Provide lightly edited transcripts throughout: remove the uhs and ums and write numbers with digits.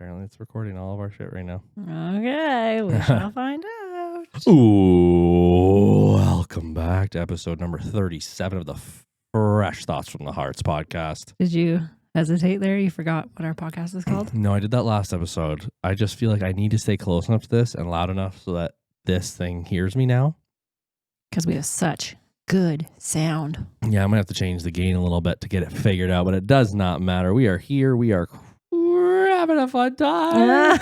apparently it's recording all of our shit right now. Okay, we shall find out. Ooh, welcome back to episode number 37 of the Fresh Thoughts from the Hearts podcast. Did you hesitate there? You forgot what our podcast is called? No, I did that last episode. I just feel like I need to stay close enough to this and loud enough so that this thing hears me now. Because we have such good sound. Yeah, I'm going to have to change the gain a little bit to get it figured out, but it does not matter. We are here. We're having a fun time.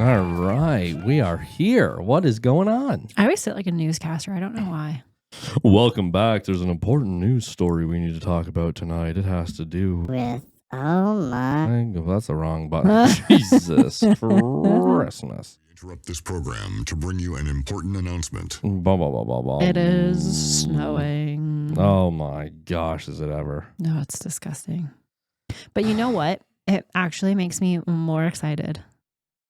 All right, we are here. What is going on? I always sit like a newscaster. I don't know why. Welcome back. There's an important news story we need to talk about tonight. It has to do with that's the wrong button. Jesus Christmas. Interrupt this program to bring you an important announcement. It is snowing. Oh my gosh, is it ever? No, it's disgusting. But you know what? It actually makes me more excited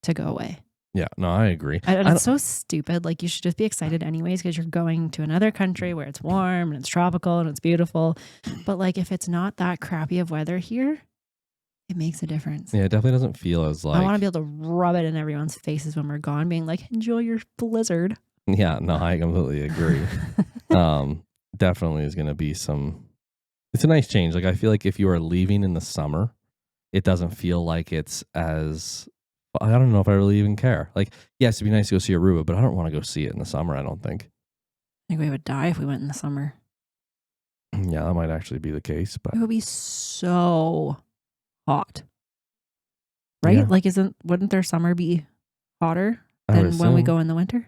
to go away. Yeah, no, I agree. It's so stupid. Like, you should just be excited anyways because you're going to another country where it's warm and it's tropical and it's beautiful. But like, if it's not that crappy of weather here, it makes a difference. Yeah, it definitely doesn't feel as like... I want to be able to rub it in everyone's faces when we're gone, being like, enjoy your blizzard. Yeah, no, I completely agree. Definitely is going to be some... It's a nice change. Like, I feel like if you are leaving in the summer, it doesn't feel like it's as... I don't know if I really even care. Like, yes, it'd be nice to go see Aruba, but I don't want to go see it in the summer, I don't think. I think we would die if we went in the summer. Yeah, that might actually be the case, but... It would be so hot. Right? Yeah. Like, wouldn't their summer be hotter than when we go in the winter?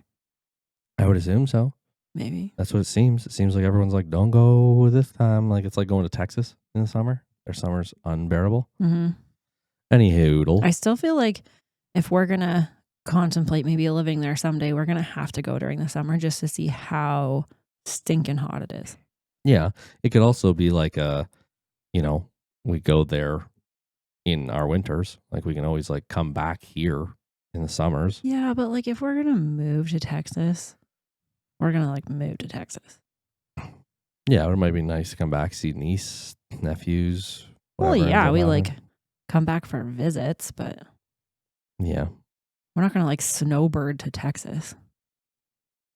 I would assume so. Maybe. That's what it seems. It seems like everyone's like, don't go this time. Like, it's like going to Texas in the summer. Their summer's unbearable. Mm-hmm. Anyhoodle. I still feel like if we're going to contemplate maybe living there someday, we're going to have to go during the summer just to see how stinking hot it is. Yeah. It could also be like we go there in our winters. Like, we can always like come back here in the summers. Yeah, but like, if we're going to move to Texas, we're going to like move to Texas. Yeah, it might be nice to come back, see niece, nephews. Well, yeah, we like come back for visits, but yeah, we're not going to like snowbird to Texas.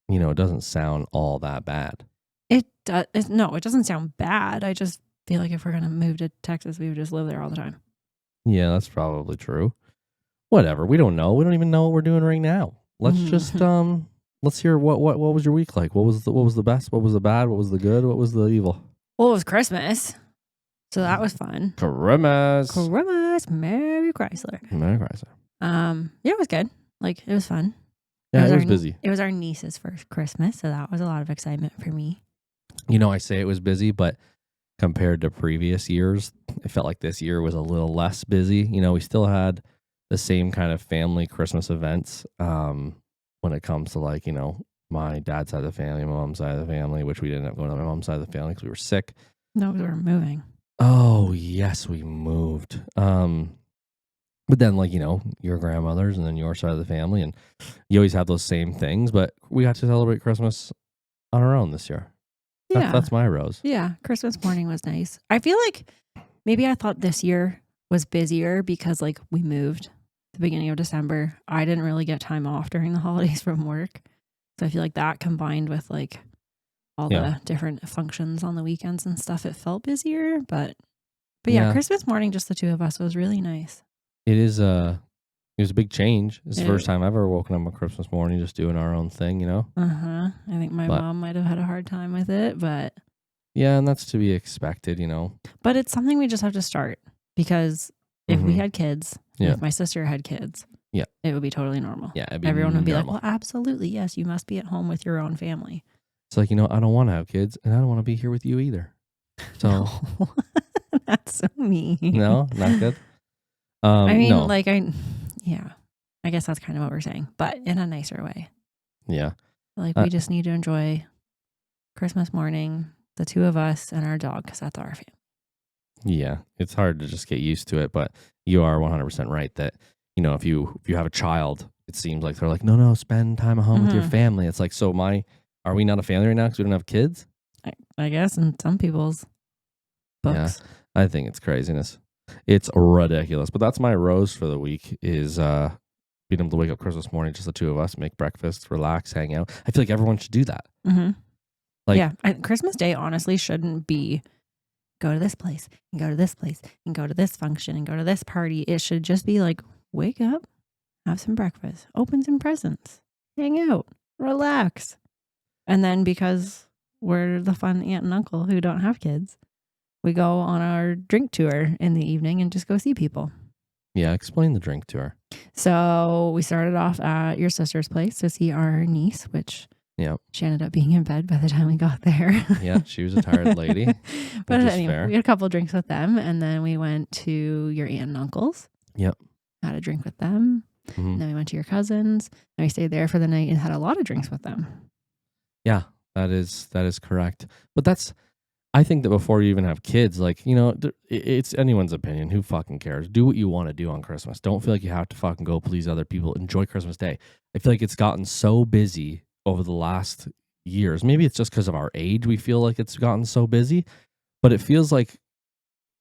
You know, it doesn't sound all that bad. It does. No, it doesn't sound bad. I just feel like if we're going to move to Texas, we would just live there all the time. Yeah, that's probably true. Whatever. We don't know. We don't even know what we're doing right now. Let's just let's hear what was your week like? What was the best? What was the bad? What was the good? What was the evil? Well, it was Christmas. So that was fun. Christmas. Merry Chrysler. Merry Chrysler. Yeah, it was good. Like, it was fun. Yeah, it was busy. It was our niece's first Christmas, so that was a lot of excitement for me. You know, I say it was busy, but compared to previous years, it felt like this year was a little less busy. You know, we still had the same kind of family Christmas events when it comes to, like, you know, my dad's side of the family, my mom's side of the family, which we didn't end up going to my mom's side of the family because we were sick. No, we were moving. Oh, yes, we moved. But then, like, you know, your grandmother's and then your side of the family, and you always have those same things, but we got to celebrate Christmas on our own this year. Yeah. That's my rose. Yeah, Christmas morning was nice. I feel like maybe I thought this year was busier because, like, we moved at the beginning of December. I didn't really get time off during the holidays from work. So I feel like that combined with, like, all the different functions on the weekends and stuff, it felt busier. But yeah, Christmas morning, just the two of us, was really nice. It was a big change. It's the first time I've ever woken up on Christmas morning just doing our own thing, you know? I think my mom might have had a hard time with it, but... Yeah, and that's to be expected, you know? But it's something we just have to start, because if we had kids, if my sister had kids, it would be totally normal. Yeah, it'd be everyone would be normal. like, well, absolutely, yes, you must be at home with your own family. It's like, you know, I don't want to have kids, and I don't want to be here with you either. So... No. That's so mean. No? Not good? I mean, no. like, I I guess that's kind of what we're saying, but in a nicer way. Yeah. Like we just need to enjoy Christmas morning, the two of us and our dog, because that's our family. Yeah. It's hard to just get used to it, but you are 100% right that, if you have a child, it seems like they're like, no, spend time at home with your family. It's like, are we not a family right now because we don't have kids? I guess in some people's books. Yeah, I think it's craziness. It's ridiculous. But that's my rose for the week is being able to wake up Christmas morning, just the two of us, make breakfast, relax, hang out. I feel like everyone should do that. Mm-hmm. Christmas Day honestly shouldn't be go to this place and go to this place and go to this function and go to this party. It should just be like, wake up, have some breakfast, open some presents, hang out, relax. And then because we're the fun aunt and uncle who don't have kids, we go on our drink tour in the evening and just go see people. Yeah, explain the drink tour. So we started off at your sister's place to see our niece, which she ended up being in bed by the time we got there. Yeah, she was a tired lady. But anyway, we had a couple of drinks with them, and then we went to your aunt and uncle's. Yep. Had a drink with them. Mm-hmm. And then we went to your cousins, and we stayed there for the night and had a lot of drinks with them. Yeah, that is correct. But I think that before you even have kids, like, it's anyone's opinion. Who fucking cares? Do what you want to do on Christmas. Don't feel like you have to fucking go please other people. Enjoy Christmas Day. I feel like it's gotten so busy over the last years. Maybe it's just because of our age. We feel like it's gotten so busy, but it feels like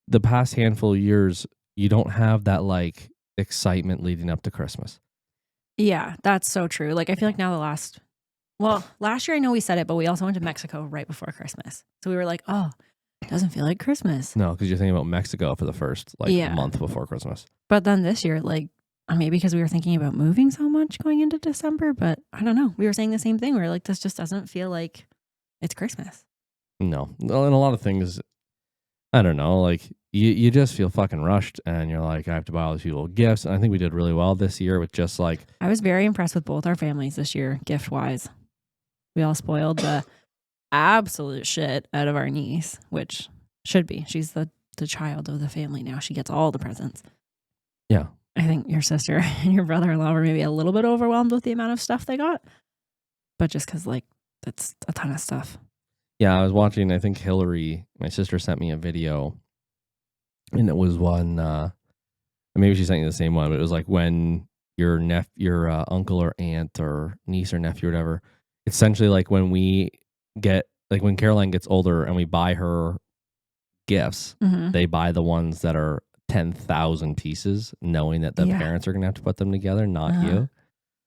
the past handful of years, you don't have that like excitement leading up to Christmas. Yeah, that's so true. Like, I feel like now last year I know we said it, but we also went to Mexico right before Christmas. So we were like, oh, it doesn't feel like Christmas. No, because you're thinking about Mexico for the first month before Christmas. But then this year, like, maybe because we were thinking about moving so much going into December, but I don't know. We were saying the same thing. We were like, this just doesn't feel like it's Christmas. No. And a lot of things, I don't know, like you just feel fucking rushed and you're like, I have to buy all these people gifts. And I think we did really well this year with just like. I was very impressed with both our families this year, gift wise. We all spoiled the absolute shit out of our niece, which should be. She's the child of the family now. She gets all the presents. Yeah. I think your sister and your brother-in-law were maybe a little bit overwhelmed with the amount of stuff they got. But just because, like, that's a ton of stuff. Yeah, I was watching, I think Hillary, my sister sent me a video. And it was one, maybe she sent you the same one, but it was like when your uncle or aunt or niece or nephew or whatever, essentially like when we get, like when Caroline gets older and we buy her gifts, they buy the ones that are 10,000 pieces, knowing that the parents are going to have to put them together, not you.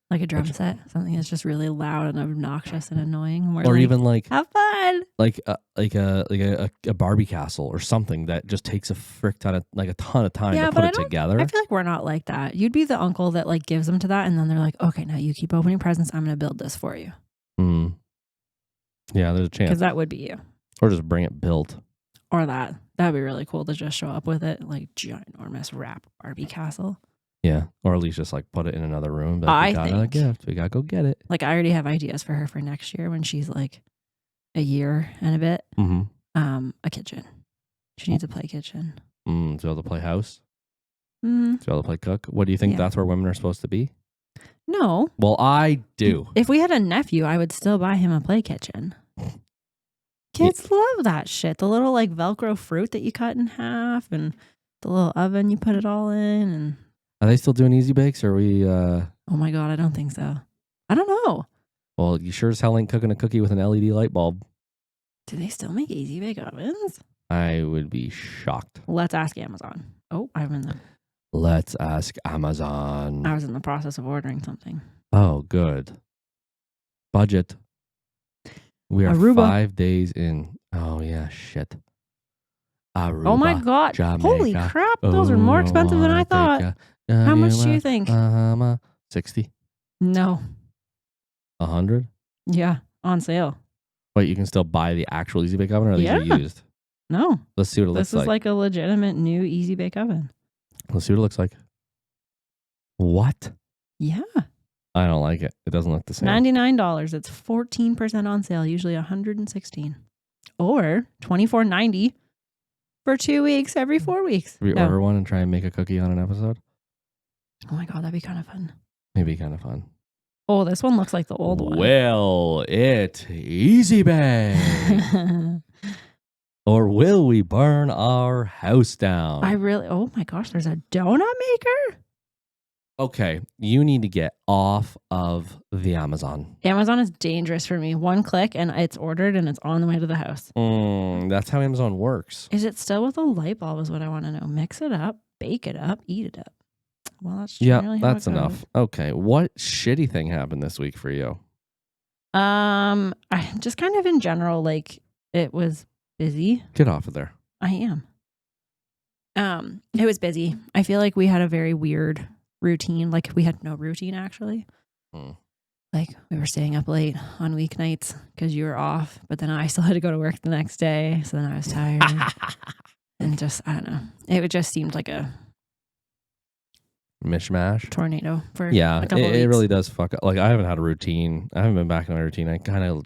Like a drum set, something that's just really loud and obnoxious and annoying. Or like, even like have fun, like a Barbie castle or something that just takes a ton of time to put it together. I feel like we're not like that. You'd be the uncle that like gives them to that, and then they're like, okay, now you keep opening presents. I'm going to build this for you. Yeah, there's a chance because that would be you, or just bring it built, or that'd be really cool to just show up with it, like ginormous wrapped Barbie castle. Yeah, or at least just like put it in another room. But we got a gift. We gotta go get it. Like I already have ideas for her for next year when she's like a year and a bit. A kitchen. She needs a play kitchen. To be able to play house. To be able to play cook. What do you think? That's where women are supposed to be? No. Well, I do. If we had a nephew, I would still buy him a play kitchen. Kids love that shit. The little like Velcro fruit that you cut in half, and the little oven you put it all in, and. Are they still doing easy bakes? Or are we? Oh my God, I don't think so. I don't know. Well, you sure as hell ain't cooking a cookie with an LED light bulb. Do they still make easy bake ovens? I would be shocked. Let's ask Amazon. Oh, Let's ask Amazon. I was in the process of ordering something. Oh, good. Budget. We are Aruba. 5 days in. Oh yeah, shit. Aruba, oh my God. Jamaica. Holy crap. Those are more expensive than I thought. How much do you think? 60. No. 100? Yeah, on sale. Wait, you can still buy the actual Easy Bake Oven, or these are used? No. Let's see what it looks like. This is like a legitimate new Easy Bake Oven. Let's see what it looks like. What? Yeah. I don't like it. It doesn't look the same. $99. It's 14% on sale, usually $116. Or $24.90 for 2 weeks, every 4 weeks. Should we order one and try and make a cookie on an episode? Oh my God, that'd be kind of fun. Maybe kind of fun. Oh, this one looks like the old one. Will it easy bag? Or will we burn our house down? Oh my gosh, there's a donut maker? Okay, you need to get off of the Amazon. Amazon is dangerous for me. One click and it's ordered and it's on the way to the house. That's how Amazon works. Is it still with a light bulb is what I want to know. Mix it up, bake it up, eat it up. Well, that's generally how that's it goes. enough. Okay, what shitty thing happened this week for you? I just kind of in general, like it was busy. Get off of there. I am. It was busy. I feel like we had a very weird routine. Like we had no routine actually. Like we were staying up late on weeknights because you were off, but then I still had to go to work the next day. So then I was tired and just, I don't know. It just seemed like a mishmash tornado for yeah, a couple of weeks. It really does fuck up. Like I haven't had a routine. I haven't been back in my routine. I kind of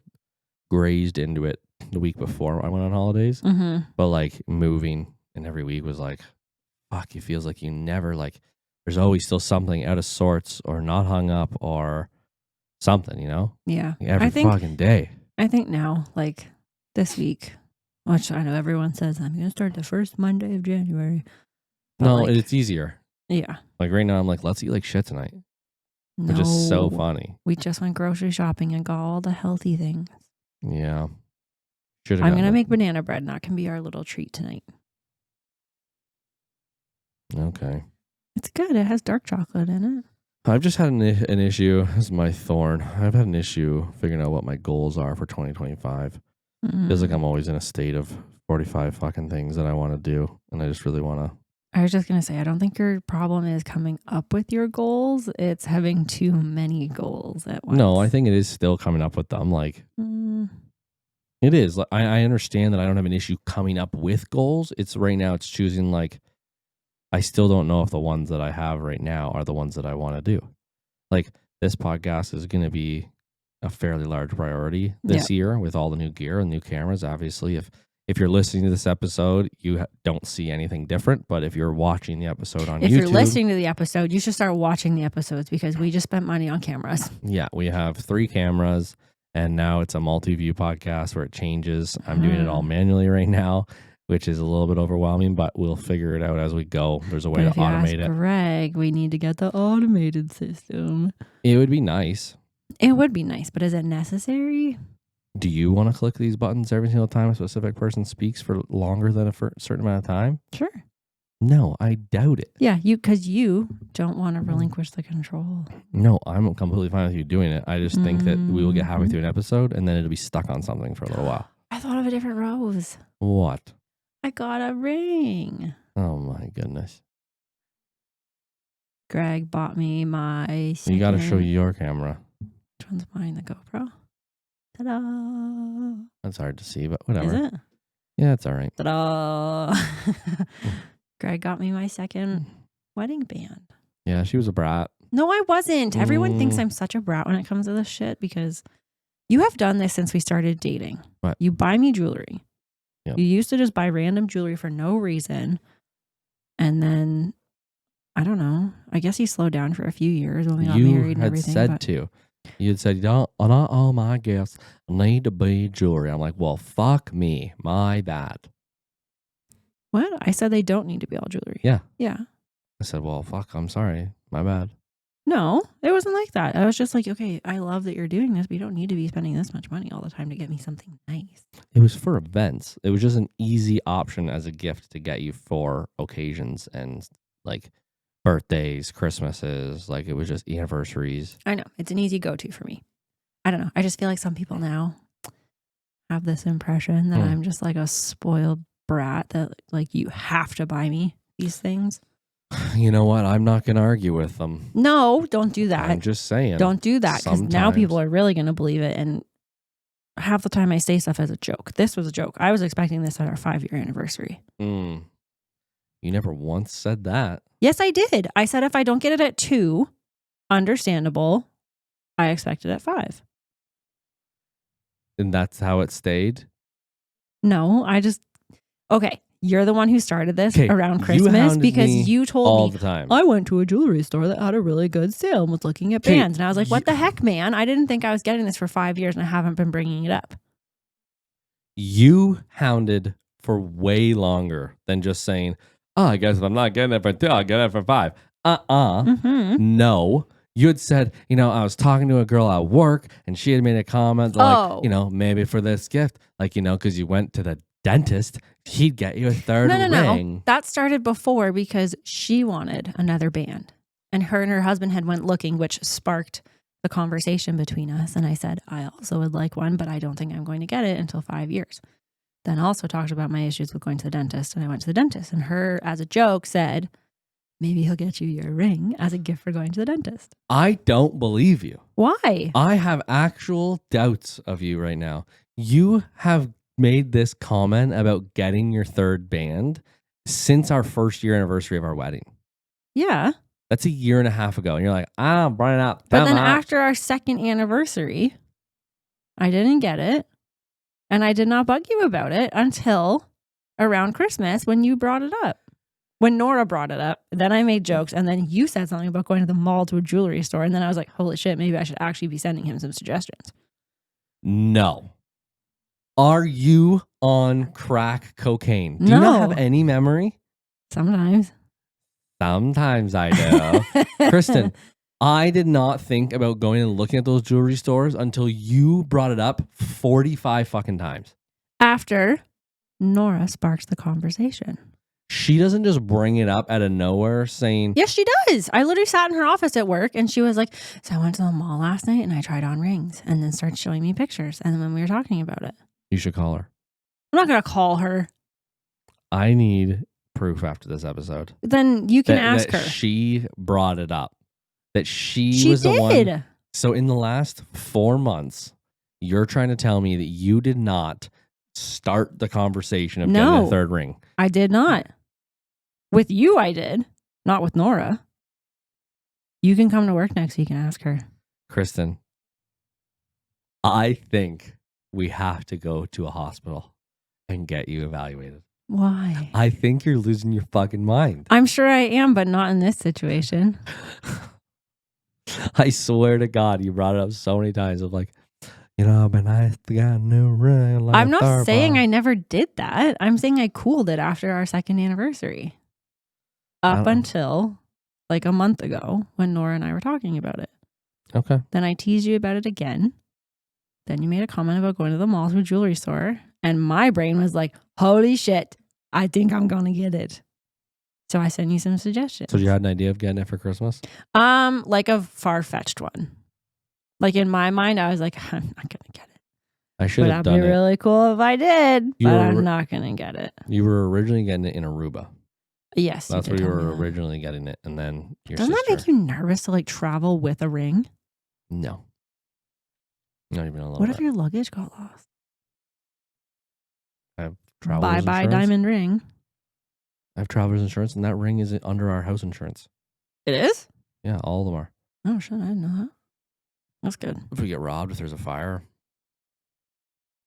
grazed into it the week before I went on holidays. But like moving and every week was like, fuck, it feels like you never like, there's always still something out of sorts or not hung up or something, you know? Yeah. Every fucking day. I think now, like this week, which I know everyone says, I'm going to start the first Monday of January. But no, like, it's easier. Yeah. Like right now, I'm like, let's eat like shit tonight. No, which is so funny. We just went grocery shopping and got all the healthy things. Yeah. I'm going to make banana bread and that can be our little treat tonight. Okay. It's good. It has dark chocolate in it. I've just had an issue. This is my thorn. I've had an issue figuring out what my goals are for 2025. Feels like I'm always in a state of 45 fucking things that I want to do. And I just really want to. I was just going to say, I don't think your problem is coming up with your goals. It's having too many goals at once. No, I think it is still coming up with them. Like, it is. I understand that I don't have an issue coming up with goals. It's right now, it's choosing like, I still don't know if the ones that I have right now are the ones that I want to do. Like this podcast is going to be a fairly large priority this year with all the new gear and new cameras. Obviously, if you're listening to this episode, you don't see anything different. But if you're watching the episode on YouTube. If you're listening to the episode, you should start watching the episodes because we just spent money on cameras. Yeah, we have 3 cameras and now it's a multi-view podcast where it changes. I'm doing it all manually right now, which is a little bit overwhelming, but we'll figure it out as we go. There's a way to automate it. Greg, we need to get the automated system. It would be nice. It would be nice, but is it necessary? Do you want to click these buttons every single time a specific person speaks for longer than a certain amount of time? Sure. No, I doubt it. Yeah, because you don't want to relinquish the control. No, I'm completely fine with you doing it. I just think that we will get halfway through an episode and then it'll be stuck on something for a little while. I thought of a different rose. What? I got a ring. Oh my goodness. Greg bought me my second... You got to show your camera. Which one's mine? The GoPro? Ta-da! That's hard to see, but whatever. Is it? Yeah, it's all right. Ta-da! Greg got me my second wedding band. Yeah, she was a brat. No, I wasn't. Everyone thinks I'm such a brat when it comes to this shit because you have done this since we started dating. What? You buy me jewelry. Yep. You used to just buy random jewelry for no reason. And then, I don't know. I guess you slowed down for a few years when we got married and everything. You had said, not all my gifts need to be jewelry. I'm like, well, fuck me. My bad. What? I said they don't need to be all jewelry. Yeah. Yeah. I said, well, fuck, I'm sorry. My bad. No, it wasn't like that. I was just like, okay, I love that you're doing this, but you don't need to be spending this much money all the time to get me something nice. It was for events. It was just an easy option as a gift to get you for occasions and like birthdays, Christmases. Like it was just anniversaries. I know. It's an easy go-to for me. I don't know. I just feel like some people now have this impression that I'm just like a spoiled brat that like you have to buy me these things. You know what? I'm not going to argue with them. No, don't do that. I'm just saying. Don't do that because now people are really going to believe it. And half the time I say stuff as a joke. This was a joke. I was expecting this at our 5-year anniversary. You never once said that. Yes, I did. I said if I don't get it at 2, understandable. I expect it at 5. And that's how it stayed? No, okay. You're the one who started this Okay, around you Christmas hounded because me you told all me the time. I went to a jewelry store that had a really good sale and was looking at Okay, bands. And I was like, what the heck, man? I didn't think I was getting this for 5 years and I haven't been bringing it up. You hounded for way longer than just saying, oh, I guess if I'm not getting it for 2, I'll get it for 5. No. You had said, I was talking to a girl at work and she had made a comment like, maybe for this gift, like, because you went to the dentist, he'd get you a third ring. No. That started before because she wanted another band. And her husband had went looking, which sparked the conversation between us. And I said, I also would like one, but I don't think I'm going to get it until 5 years. Then also talked about my issues with going to the dentist. And I went to the dentist. And her, as a joke, said, maybe he'll get you your ring as a gift for going to the dentist. I don't believe you. Why? I have actual doubts of you right now. You have made this comment about getting your third band since our first year anniversary of our wedding. Yeah. That's 1.5 years ago. And you're like, bring it up. But then after our second anniversary, I didn't get it. And I did not bug you about it until around Christmas when you brought it up. When Nora brought it up, then I made jokes. And then you said something about going to the mall to a jewelry store. And then I was like, holy shit, maybe I should actually be sending him some suggestions. No. Are you on crack cocaine? Do No. you not have any memory? Sometimes. Sometimes I do. Kristen, I did not think about going and looking at those jewelry stores until you brought it up 45 fucking times. After Nora sparks the conversation. She doesn't just bring it up out of nowhere saying... Yes, she does. I literally sat in her office at work and she was like, so I went to the mall last night and I tried on rings, and then started showing me pictures. And then when we were talking about it. You should call her. I'm not going to call her. I need proof after this episode. Then you can ask her. She brought it up. That she was the one. So in the last 4 months, you're trying to tell me that you did not start the conversation of getting a third ring. I did not. With you, I did. Not with Nora. You can come to work next week and ask her. Kristen, I think we have to go to a hospital and get you evaluated. Why? I think you're losing your fucking mind. I'm sure I am, but not in this situation. I swear to God, you brought it up so many times of like, it'd be nice to get a new ring. Like I'm not saying I never did that. I'm saying I cooled it after our second anniversary. Up until like a month ago when Nora and I were talking about it. Okay. Then I teased you about it again. Then you made a comment about going to the mall to a jewelry store. And my brain was like, holy shit, I think I'm going to get it. So I sent you some suggestions. So you had an idea of getting it for Christmas? Like a far-fetched one. Like in my mind, I was like, I'm not going to get it. I should have done it. That'd be really cool if I did, but I'm not going to get it. You were originally getting it in Aruba. Yes. That's where you were originally getting it. And then your Doesn't that make you nervous to like travel with a ring? No. Not even a little What bit. if your luggage got lost? I have traveler's insurance. Bye-bye diamond ring. I have traveler's insurance, and that ring is under our house insurance. It is? Yeah, all of them are. Oh, shit. I didn't know that. That's good. If we get robbed, if there's a fire.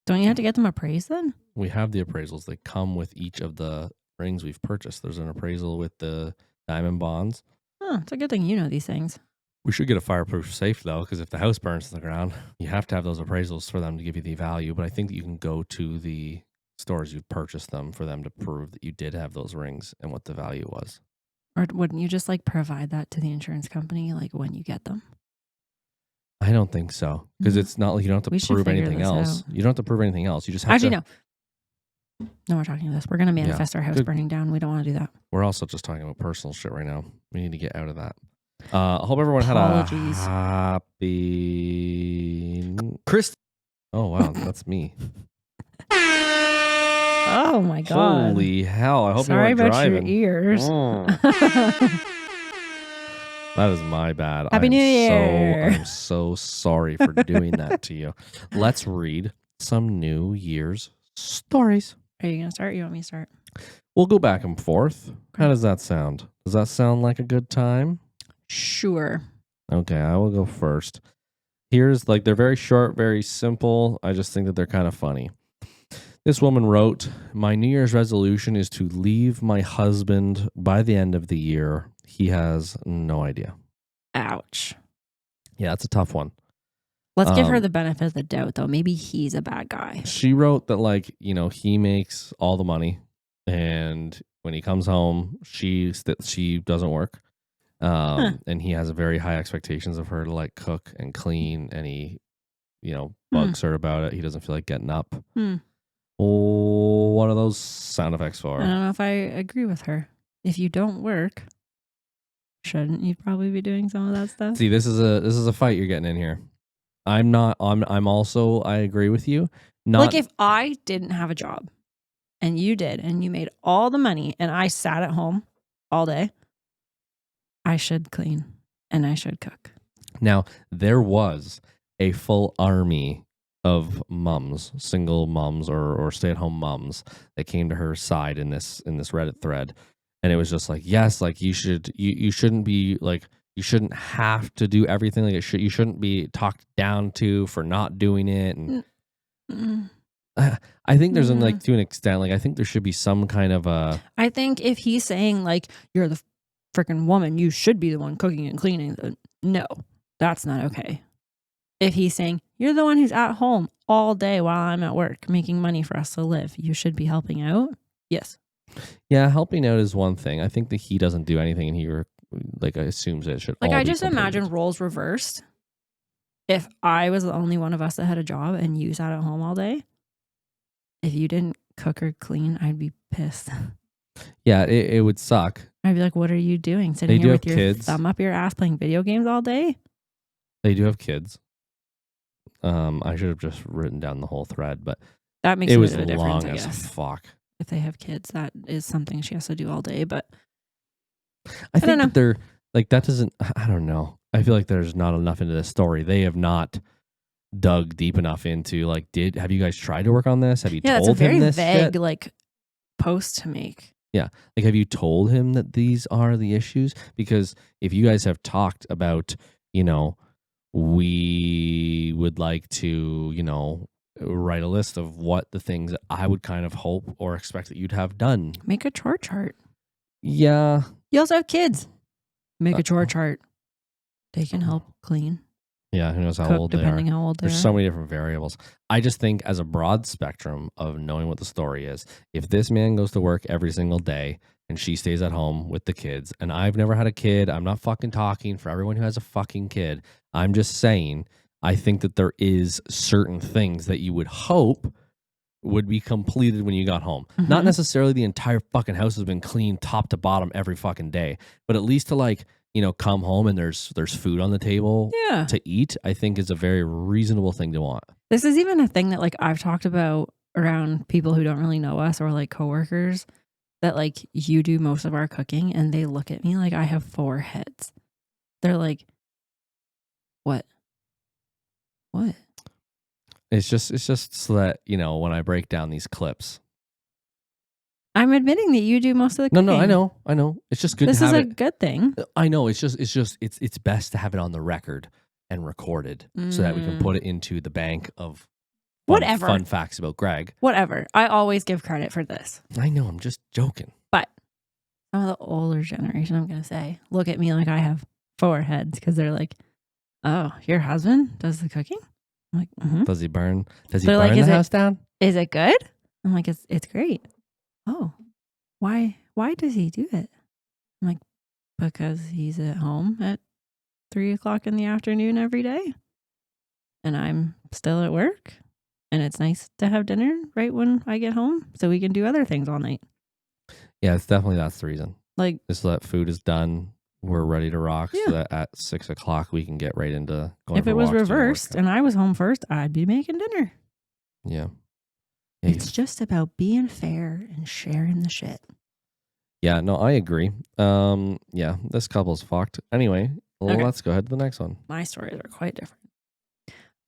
Don't you have to get them appraised then? We have the appraisals. They come with each of the rings we've purchased. There's an appraisal with the diamond bonds. Oh, it's a good thing you know these things. We should get a fireproof safe, though, because if the house burns to the ground, you have to have those appraisals for them to give you the value. But I think that you can go to the stores you've purchased them for them to prove that you did have those rings and what the value was. Or wouldn't you just like provide that to the insurance company like when you get them? I don't think so, because it's not like you don't have to prove anything else. Out. You don't have to prove anything else. You just have to. No, we're talking about this. We're going to manifest our house burning down. We don't want to do that. We're also just talking about personal shit right now. We need to get out of that. I hope everyone had a happy... Chris. Oh, wow. That's me. Oh, my God. Holy hell. I hope Sorry you weren't driving. about your ears. Oh. That is my bad. Happy New Year. I'm so sorry for doing that to you. Let's read some New Year's stories. Are you going to start? You want me to start? We'll go back and forth. How does that sound? Does that sound like a good time? Sure. Okay, I will go first. Here's they're very short, very simple. I just think that they're kind of funny. This woman wrote, "My New Year's resolution is to leave my husband by the end of the year. He has no idea." Ouch. Yeah, that's a tough one. Let's give her the benefit of the doubt, though. Maybe he's a bad guy. She wrote that, like, he makes all the money, and when he comes home, she doesn't work. And he has very high expectations of her to like cook and clean, and he, bugs her about it. He doesn't feel like getting up. Oh, what are those sound effects for? I don't know if I agree with her. If you don't work, shouldn't you probably be doing some of that stuff? See, this is a fight you're getting in here. I'm also, I agree with you. Like if I didn't have a job and you did, and you made all the money and I sat at home all day, I should clean and I should cook. Now, there was a full army of mums, single mums or stay-at-home mums that came to her side in this Reddit thread. And it was just like, yes, like you shouldn't be like, you shouldn't have to do everything. Like you shouldn't be talked down to for not doing it. And I think there's like, to an extent, like I think there should be some kind of a. I think if he's saying like, you're the freaking woman, you should be the one cooking and cleaning. No, that's not okay. If he's saying, you're the one who's at home all day while I'm at work making money for us to live, you should be helping out. Yes. Yeah, helping out is one thing. I think that he doesn't do anything, and he like assumes it should. Like all I be just completed. imagine roles reversed. If I was the only one of us that had a job and you sat at home all day, if you didn't cook or clean, I'd be pissed. Yeah, it would suck. I'd be like, what are you doing? Sitting here with your kids. thumb up your ass playing video games all day? They do have kids. I should have just written down the whole thread, but that makes it a was bit of a difference, long I as guess. fuck. If they have kids, that is something she has to do all day. But I think that they're like, that doesn't. I don't know. I feel like there's not enough into this story. They have not dug deep enough into like, have you guys tried to work on this? Have you told it's a very him this vague shit? like post to make. Yeah, like have you told him that these are the issues? Because if you guys have talked about, we would like to, write a list of what the things that I would kind of hope or expect that you'd have done. Make a chore chart. Yeah. You also have kids. Make a chore chart. They can help clean. Yeah, who knows how cook, old they are. depending how old they There's are. so many different variables. I just think as a broad spectrum of knowing what the story is, if this man goes to work every single day and she stays at home with the kids, and I've never had a kid, I'm not fucking talking for everyone who has a fucking kid. I'm just saying, I think that there is certain things that you would hope would be completed when you got home. Mm-hmm. Not necessarily the entire fucking house has been cleaned top to bottom every fucking day, but at least to like, come home and there's food on the table to eat, I think is a very reasonable thing to want. This is even a thing that like I've talked about around people who don't really know us or like coworkers, that like you do most of our cooking and they look at me like I have 4 heads. They're like, what? It's just so that, when I break down these clips. I'm admitting that you do most of the cooking. No, I know. It's just good this to have is it. a good thing. I know. It's best to have it on the record and recorded so that we can put it into the bank of fun facts about Greg. Whatever. I always give credit for this. I know. I'm just joking. But some of the older generation, I'm going to say, look at me like I have 4 heads because they're like, oh, your husband does the cooking? I'm like, mm-hmm. Does he burn They're the like, house down? Is it good? I'm like, it's great. Oh, why does he do it? I'm like, because he's at home at 3:00 in the afternoon every day. And I'm still at work. And it's nice to have dinner right when I get home so we can do other things all night. Yeah, that's the reason. Like, just so that food is done. We're ready to rock so that at 6:00 we can get right into going. If it was reversed and I was home first, I'd be making dinner. Yeah. It's just about being fair and sharing the shit. Yeah, no, I agree. Yeah, this couple's fucked. Anyway, let's go ahead to the next one. My stories are quite different.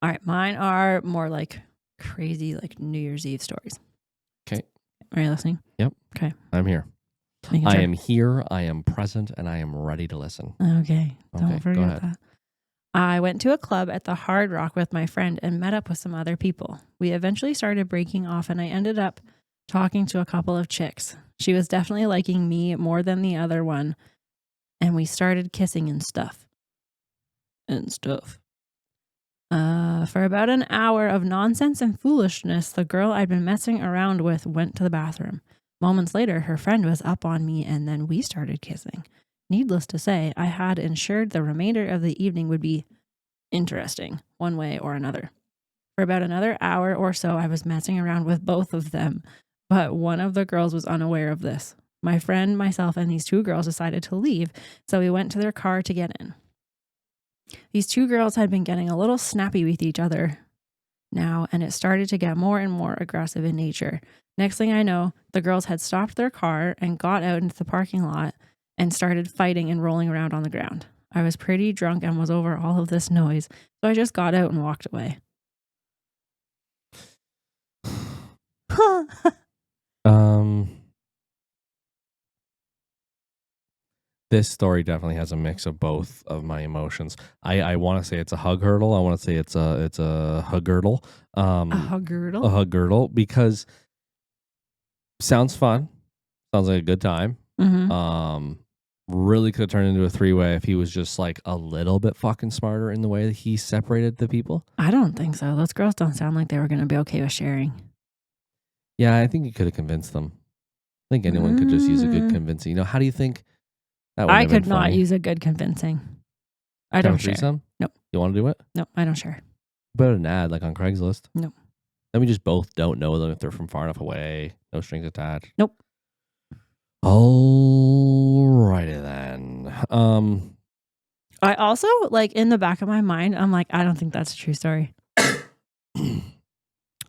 All right, mine are more like crazy, like New Year's Eve stories. Okay. Are you listening? Yep. Okay. I'm here. I am here, I am present, and I am ready to listen. Okay. Don't forget that. I went to a club at the Hard Rock with my friend and met up with some other people. We eventually started breaking off and I ended up talking to a couple of chicks. She was definitely liking me more than the other one. And we started kissing and stuff. For about an hour of nonsense and foolishness, the girl I'd been messing around with went to the bathroom. Moments later, her friend was up on me and then we started kissing. Needless to say, I had ensured the remainder of the evening would be interesting, one way or another. For about another hour or so, I was messing around with both of them, but one of the girls was unaware of this. My friend, myself, and these two girls decided to leave, so we went to their car to get in. These two girls had been getting a little snappy with each other now, and it started to get more and more aggressive in nature. Next thing I know, the girls had stopped their car and got out into the parking lot and started fighting and rolling around on the ground. I was pretty drunk and was over all of this noise, so I just got out and walked away. This story definitely has a mix of both of my emotions. I want to say it's a hug hurdle. I want to say it's a hug girdle. A hug girdle? A hug girdle, because sounds fun. Sounds like a good time. Mm-hmm. Really could have turned into a three-way if he was just like a little bit fucking smarter in the way that he separated the people. I don't think so. Those girls don't sound like they were going to be okay with sharing. Yeah, I think he could have convinced them. I think anyone could just use a good convincing. How do you think that would I have been could not funny? use a good convincing. I don't share. Threesome? Nope. You want to do it? No, I don't share. Put an ad like on Craigslist. Nope. Then we just both don't know them if they're from far enough away. No strings attached. Nope. Alrighty then. I also, like, in the back of my mind, I'm like, I don't think that's a true story.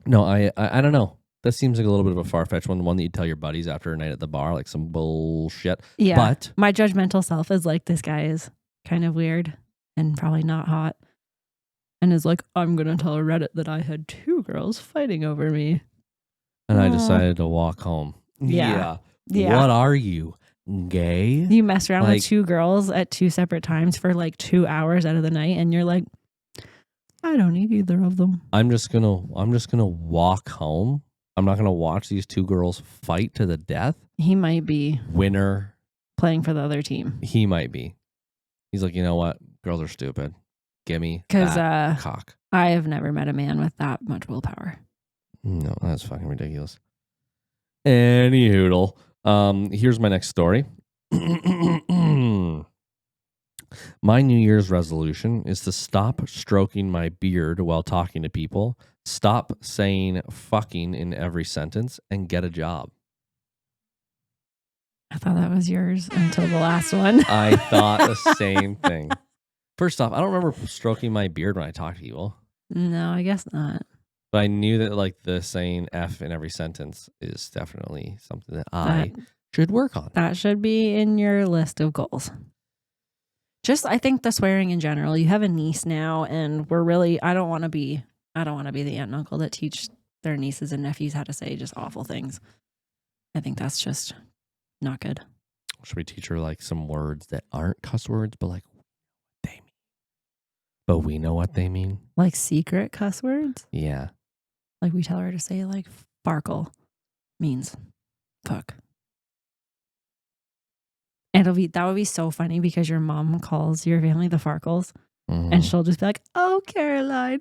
No, I don't know. That seems like a little bit of a far-fetched one that you tell your buddies after a night at the bar, like some bullshit. Yeah. But my judgmental self is like, this guy is kind of weird and probably not hot. And is like, I'm going to tell Reddit that I had two girls fighting over me. And I decided to walk home. Yeah. What are you, gay? You mess around with two girls at two separate times for like 2 hours out of the night, and you're like, I don't need either of them. I'm just gonna walk home. I'm not gonna watch these two girls fight to the death. He might be winner playing for the other team. He might be. He's like, you know what? Girls are stupid. Give me that cock. I have never met a man with that much willpower. No, that's fucking ridiculous. Any hoodle. Here's my next story. My New Year's resolution is to stop stroking my beard while talking to people, stop saying fucking in every sentence, and get a job. I thought that was yours until the last one. I thought the same thing. First off, I don't remember stroking my beard when I talk to people. No, I guess not. But I knew that like the saying F in every sentence is definitely something that I should work on. That should be in your list of goals. Just, I think the swearing in general. You have a niece now, and we're really, I don't want to be the aunt and uncle that teach their nieces and nephews how to say just awful things. I think that's just not good. Should we teach her like some words that aren't cuss words, but like they mean? But we know what they mean. Like secret cuss words? Yeah. Like we tell her to say like farkle means fuck. And that would be so funny because your mom calls your family the Farkles, and she'll just be like, "Oh, Caroline,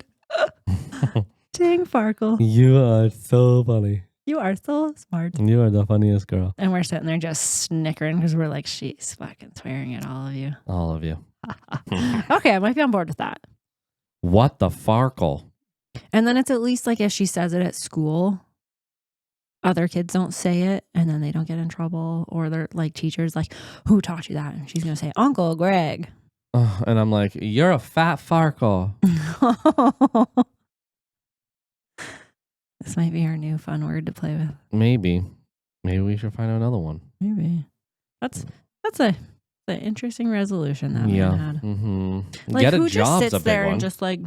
dang Farkle, you are so funny. You are so smart. You are the funniest girl." And we're sitting there just snickering because we're like, she's fucking swearing at all of you. All of you. Okay, I might be on board with that. What the Farkle? And then it's at least like if she says it at school, other kids don't say it and then they don't get in trouble, or they're like teachers like, who taught you that? And she's gonna say Uncle Greg. And I'm like, you're a fat Farkle. This might be our new fun word to play with. Maybe we should find another one. Maybe that's an interesting resolution that man had. Mm-hmm. Like, get a who job's just sits a big there one. and just like,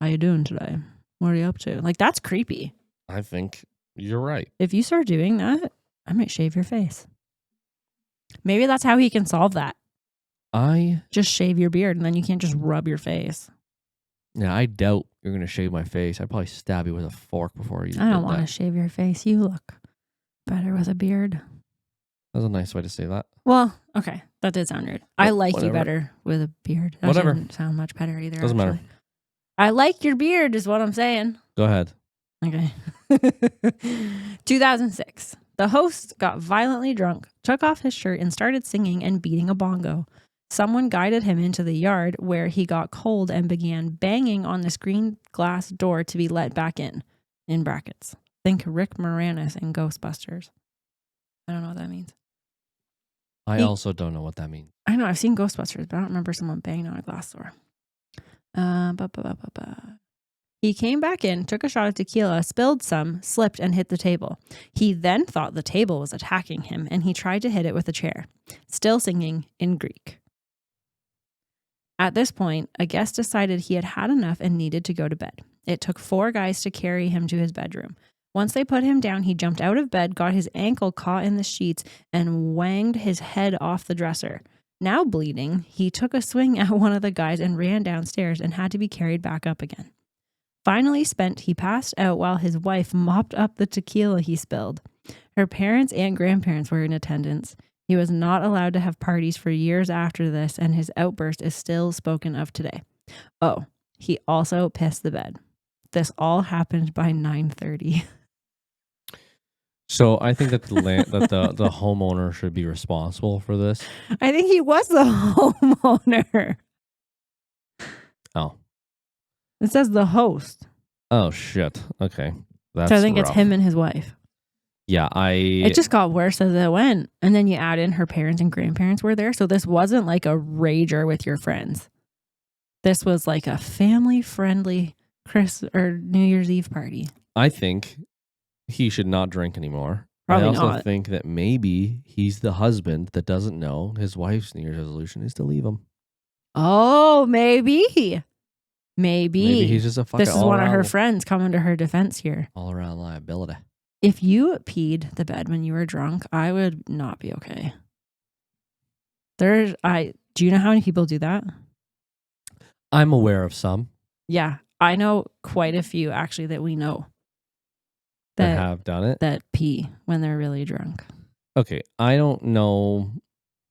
how you doing today? What are you up to? Like, that's creepy. I think you're right. If you start doing that, I might shave your face. Maybe that's how he can solve that. Just shave your beard and then you can't just rub your face. Yeah, I doubt you're gonna shave my face. I'd probably stab you with a fork before you. I don't want to shave your face. You look better with a beard. That's a nice way to say that. Well, okay. That did sound rude. I like whatever. you better with a beard. That Whatever. didn't sound much better either. Doesn't matter. I like your beard is what I'm saying. Go ahead. Okay. 2006. The host got violently drunk, took off his shirt, and started singing and beating a bongo. Someone guided him into the yard where he got cold and began banging on the screen glass door to be let back in brackets. Think Rick Moranis in Ghostbusters. I don't know what that means. I also don't know what that means. I know, I've seen Ghostbusters, but I don't remember someone banging on a glass door. He came back in, took a shot of tequila, spilled some, slipped, and hit the table. He then thought the table was attacking him, and he tried to hit it with a chair, still singing in Greek. At this point, a guest decided he had had enough and needed to go to bed. It took 4 guys to carry him to his bedroom. Once they put him down, he jumped out of bed, got his ankle caught in the sheets, and wanged his head off the dresser. Now bleeding, he took a swing at one of the guys and ran downstairs and had to be carried back up again. Finally spent, he passed out while his wife mopped up the tequila he spilled. Her parents and grandparents were in attendance. He was not allowed to have parties for years after this, and his outburst is still spoken of today. Oh, he also pissed the bed. This all happened by 9:30. So I think that the homeowner should be responsible for this. I think he was the homeowner. Oh. It says the host. Oh shit. Okay. So I think rough. it's him and his wife. Yeah, It just got worse as it went. And then you add in her parents and grandparents were there. So this wasn't like a rager with your friends. This was like a family-friendly New Year's Eve party. I think he should not drink anymore. Probably I also not. think that maybe he's the husband that doesn't know his wife's New Year's resolution is to leave him. Oh, maybe. Maybe he's just a fucking This is one of her friends coming to her defense here. all around liability. If you peed the bed when you were drunk, I would not be okay. Do you know how many people do that? I'm aware of some Yeah, I know quite a few actually that we know that have done it. that pee when they're really drunk. Okay, I don't know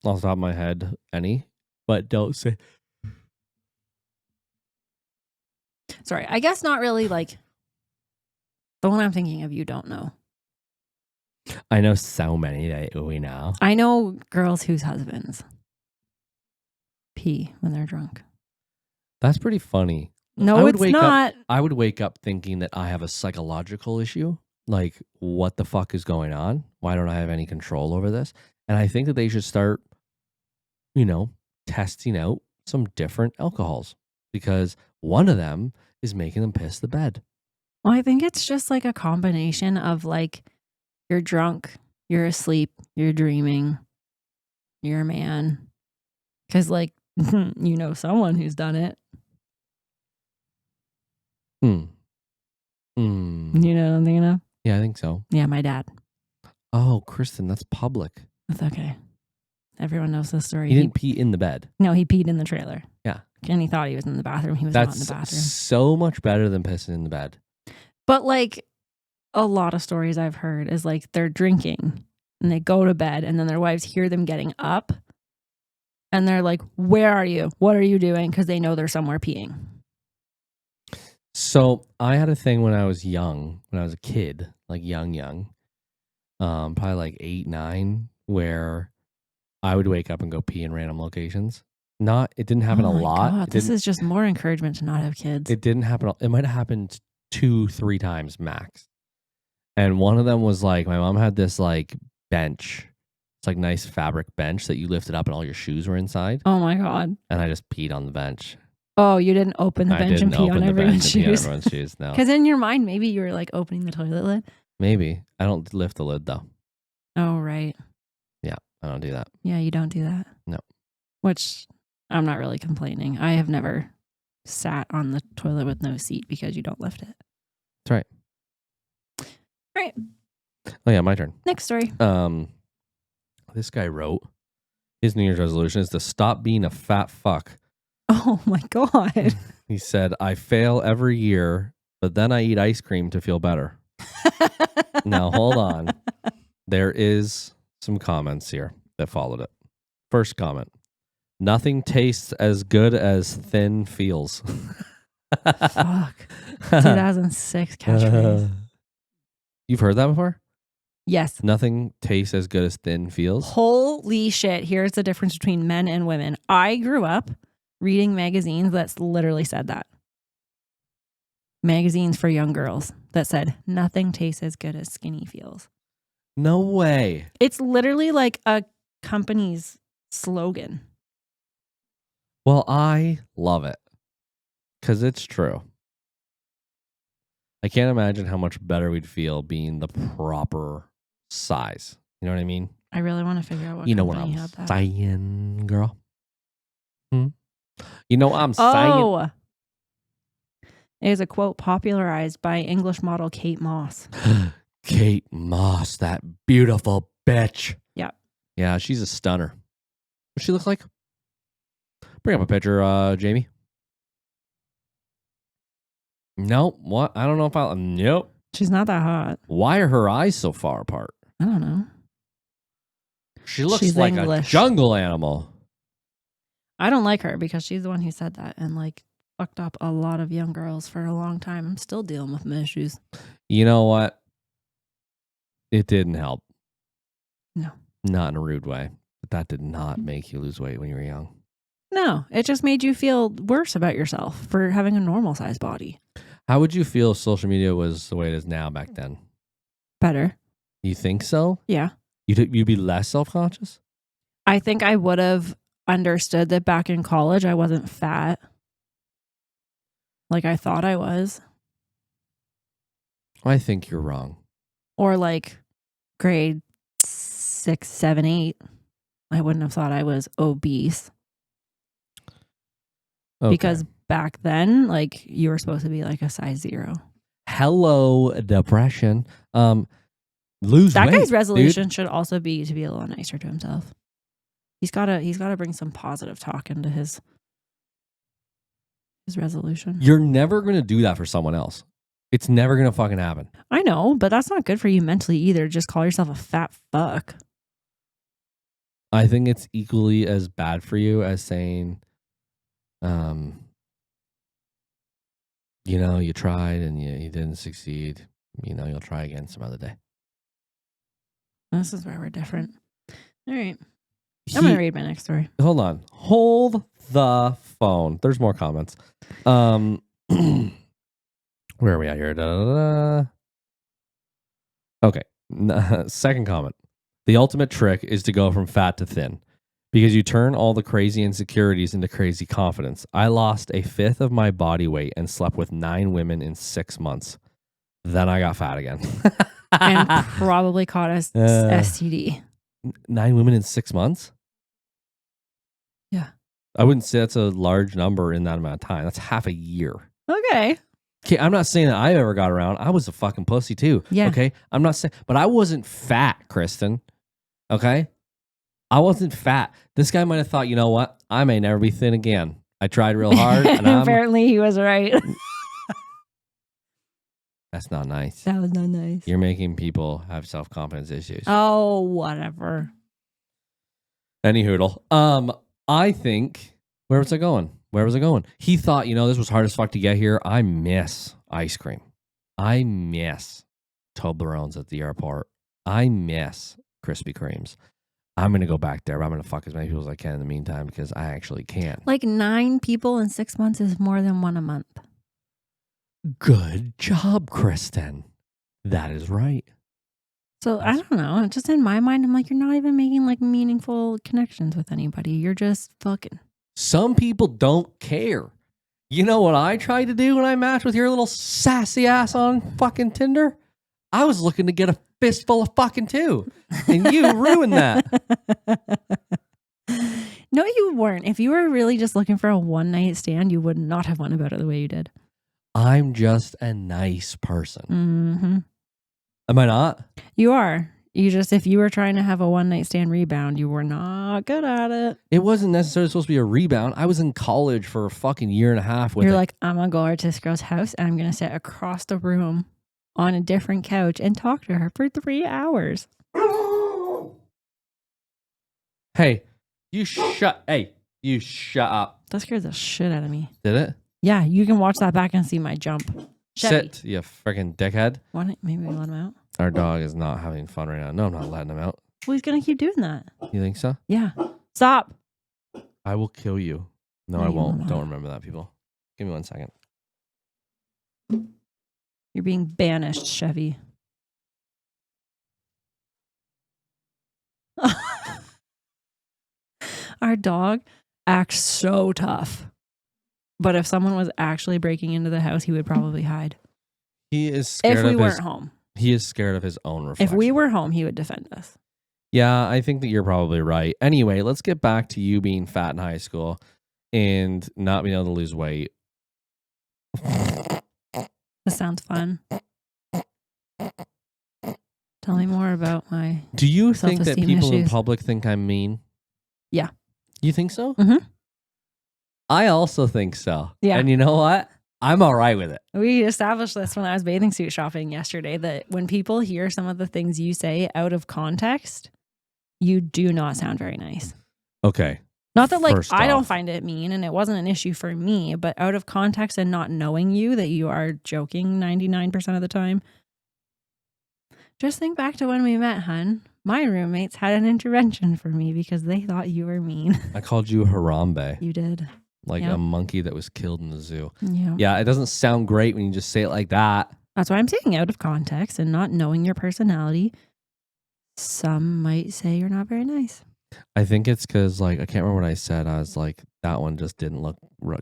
off the top of my head any, but don't say. Sorry, I guess not really like the one I'm thinking of. You don't know. I know so many that we know. I know girls whose husbands pee when they're drunk. That's pretty funny. No, it's not. I would wake up thinking that I have a psychological issue. Like, what the fuck is going on? Why don't I have any control over this? And I think that they should start, testing out some different alcohols because one of them is making them piss the bed. Well, I think it's just like a combination of like you're drunk, you're asleep, you're dreaming, you're a man. Because like, you know someone who's done it. You know what I'm thinking of? Yeah, I think so. Yeah, my dad. Oh, Kristen, that's public. That's okay. Everyone knows this story. He didn't pee in the bed. No, he peed in the trailer. Yeah. And he thought he was in the bathroom. He was not in the bathroom. That's so much better than pissing in the bed. But like a lot of stories I've heard is like they're drinking and they go to bed and then their wives hear them getting up and they're like, where are you? What are you doing? Because they know they're somewhere peeing. So I had a thing when I was young, when I was a kid, like young, probably like 8, 9, where I would wake up and go pee in random locations. It didn't happen a lot. God, this is just more encouragement to not have kids. It didn't happen. It might have happened 2, 3 times max. And one of them was like, my mom had this like bench. It's like nice fabric bench that you lifted up and all your shoes were inside. Oh my God. And I just peed on the bench. Oh, you didn't open the bench and pee on everyone's shoes? No. Because in your mind, maybe you were like opening the toilet lid. Maybe. I don't lift the lid though. Oh, right. Yeah, I don't do that. Yeah, you don't do that. No. Which I'm not really complaining. I have never sat on the toilet with no seat because you don't lift it. That's right. Right. Oh yeah, my turn. Next story. This guy wrote, His New Year's resolution is to stop being a fat fuck. Oh my God. He said, I fail every year, but then I eat ice cream to feel better. Now, hold on. There is some comments here that followed it. First comment. Nothing tastes as good as thin feels. Fuck. 2006 catchphrase. You've heard that before? Yes. Nothing tastes as good as thin feels. Holy shit. Here's the difference between men and women. I grew up reading magazines that literally said that. Magazines for young girls that said nothing tastes as good as skinny feels. No way. It's literally like a company's slogan. Well, I love it because it's true. I can't imagine how much better we'd feel being the proper size. You know what I mean? I really want to figure out what You know what company I'm had that. saying, girl? You know what I'm saying? Oh, it is a quote popularized by English model Kate Moss. Kate Moss, that beautiful bitch. Yeah. Yeah, she's a stunner. What she look like? Bring up a picture, Jamie. No, what? I don't know if I'll. Nope. She's not that hot. Why are her eyes so far apart? I don't know. She looks She's like English. a jungle animal. I don't like her because she's the one who said that and like fucked up a lot of young girls for a long time. I'm still dealing with my issues. You know what? It didn't help. No. Not in a rude way. But that did not make you lose weight when you were young. No, it just made you feel worse about yourself for having a normal size body. How would you feel if social media was the way it is now back then? Better. You think so? Yeah. You'd be less self-conscious? I think I would have understood that back in college I wasn't fat like I thought I was. I think you're wrong. Or like grade 6, 7, 8. I wouldn't have thought I was obese. Okay. Because back then, like you were supposed to be like a size 0. Hello, depression. Lose That weight, guy's resolution dude. should also be to be a little nicer to himself. He's gotta bring some positive talk into his resolution. You're never going to do that for someone else. It's never going to fucking happen. I know, but that's not good for you mentally either. Just call yourself a fat fuck. I think it's equally as bad for you as saying, you tried and you didn't succeed. You'll try again some other day. This is where we're different. All right. I'm going to read my next story. Hold on. Hold the phone. There's more comments. Where are we at here? Okay. Second comment. The ultimate trick is to go from fat to thin because you turn all the crazy insecurities into crazy confidence. I lost 1/5 of my body weight and slept with 9 women in 6 months. Then I got fat again. And probably caught a STD. 9 women in 6 months? Yeah. I wouldn't say that's a large number in that amount of time. That's half a year. Okay. Okay, I'm not saying that I ever got around. I was a fucking pussy too. Yeah. Okay. I'm not saying, but I wasn't fat, Kristen. Okay. I wasn't fat. This guy might have thought, you know what? I may never be thin again. I tried real hard. And apparently he was right. That's not nice. That was not nice. You're making people have self-confidence issues. Oh, whatever. Any hoodle. I think, where was I going? He thought, this was hard as fuck to get here. I miss ice cream. I miss Toblerones at the airport. I miss Krispy Kremes. I'm going to go back there. I'm going to fuck as many people as I can in the meantime because I actually can. Like 9 people in 6 months is more than 1 a month. Good job, Kristen. That is right. So I don't know. Just in my mind, I'm like, you're not even making like meaningful connections with anybody. You're just fucking. Some people don't care. You know what I tried to do when I matched with your little sassy ass on fucking Tinder? I was looking to get a fistful of fucking too. And you ruined that. No, you weren't. If you were really just looking for a one-night stand, you would not have went about it the way you did. I'm just a nice person. Mm-hmm. Am I not? You are. if you were trying to have a one night stand rebound, you were not good at it. It wasn't necessarily supposed to be a rebound. I was in college for a fucking year and a half with You're like, I'm going to go over to this girl's house and I'm going to sit across the room on a different couch and talk to her for 3 hours. Hey, you shut up. That scared the shit out of me. Did it? Yeah, you can watch that back and see my jump. Chevy. Sit, you freaking dickhead. Maybe we let him out. Our dog is not having fun right now. No, I'm not letting him out. Well, he's going to keep doing that. You think so? Yeah. Stop. I will kill you. No, No, I you won't. won't. Don't remember that, people. Give me 1 second. You're being banished, Chevy. Our dog acts so tough. But if someone was actually breaking into the house, he would probably hide. He is scared If we of weren't home. He is scared of his own reflection. If we were home, he would defend us. Yeah, I think that you're probably right. Anyway, let's get back to you being fat in high school and not being able to lose weight. This sounds fun. Tell me more about my... Do you think that self-esteem people in issues. public think I'm mean? Yeah. You think so? Mhm. I also think so. Yeah. And you know what? I'm all right with it. We established this when I was bathing suit shopping yesterday, that when people hear some of the things you say out of context, you do not sound very nice. Okay. Not that, like, First I don't off. find it mean and it wasn't an issue for me, but out of context and not knowing you, that you are joking 99% of the time. Just think back to when we met, hun. My roommates had an intervention for me because they thought you were mean. I called you Harambe, You did. like Yep. a monkey that was killed in the zoo. Yeah. Yeah, it doesn't sound great when you just say it like that. That's why I'm saying out of context and not knowing your personality. Some might say you're not very nice. I think it's because, like, I can't remember what I said. I was like, that one just didn't look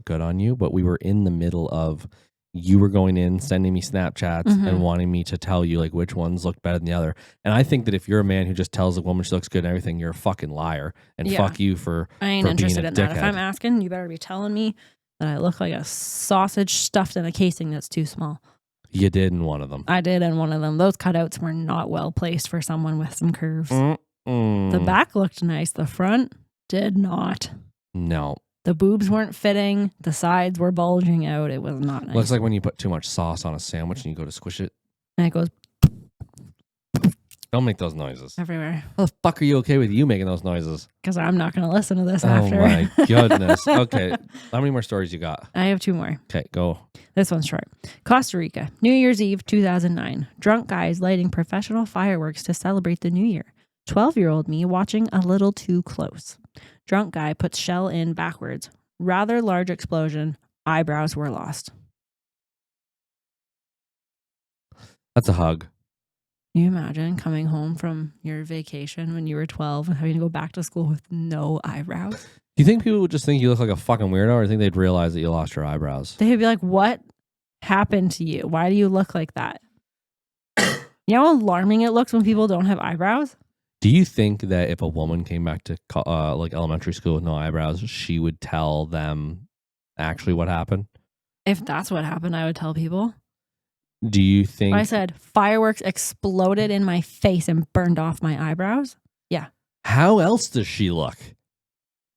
good on you. But we were in the middle of, you were going in, sending me Snapchats and wanting me to tell you, like, which ones looked better than the other. And I think that if you're a man who just tells a woman she looks good and everything, you're a fucking liar. And Yeah. fuck you for I ain't being interested a in that. If dickhead. I'm asking, you better be telling me that I look like a sausage stuffed in a casing that's too small. You did in one of them. I did in one of them. Those cutouts were not well placed for someone with some curves. Mm-mm. The back looked nice. The front did not. No. The boobs weren't fitting. The sides were bulging out. It was not nice. Looks like when you put too much sauce on a sandwich and you go to squish it. And it goes Don't make those noises. everywhere. How the fuck are you okay with you making those noises? Because I'm not going to listen to this Oh after. my goodness. Okay. How many more stories you got? I have 2 more. Okay, go. This one's short. Costa Rica, New Year's Eve 2009. Drunk guys lighting professional fireworks to celebrate the new year. 12-year-old me watching a little too close. Drunk guy puts shell in backwards. Rather large explosion. Eyebrows were lost. That's a hug. Can you imagine coming home from your vacation when you were 12 and having to go back to school with no eyebrows? Do you think people would just think you look like a fucking weirdo, or do you think they'd realize that you lost your eyebrows? They'd be like, what happened to you? Why do you look like that? You know how alarming it looks when people don't have eyebrows? Do you think that if a woman came back to like elementary school with no eyebrows, she would tell them actually what happened? If that's what happened, I would tell people. Do you think... I said fireworks exploded in my face and burned off my eyebrows. Yeah. How else does she look?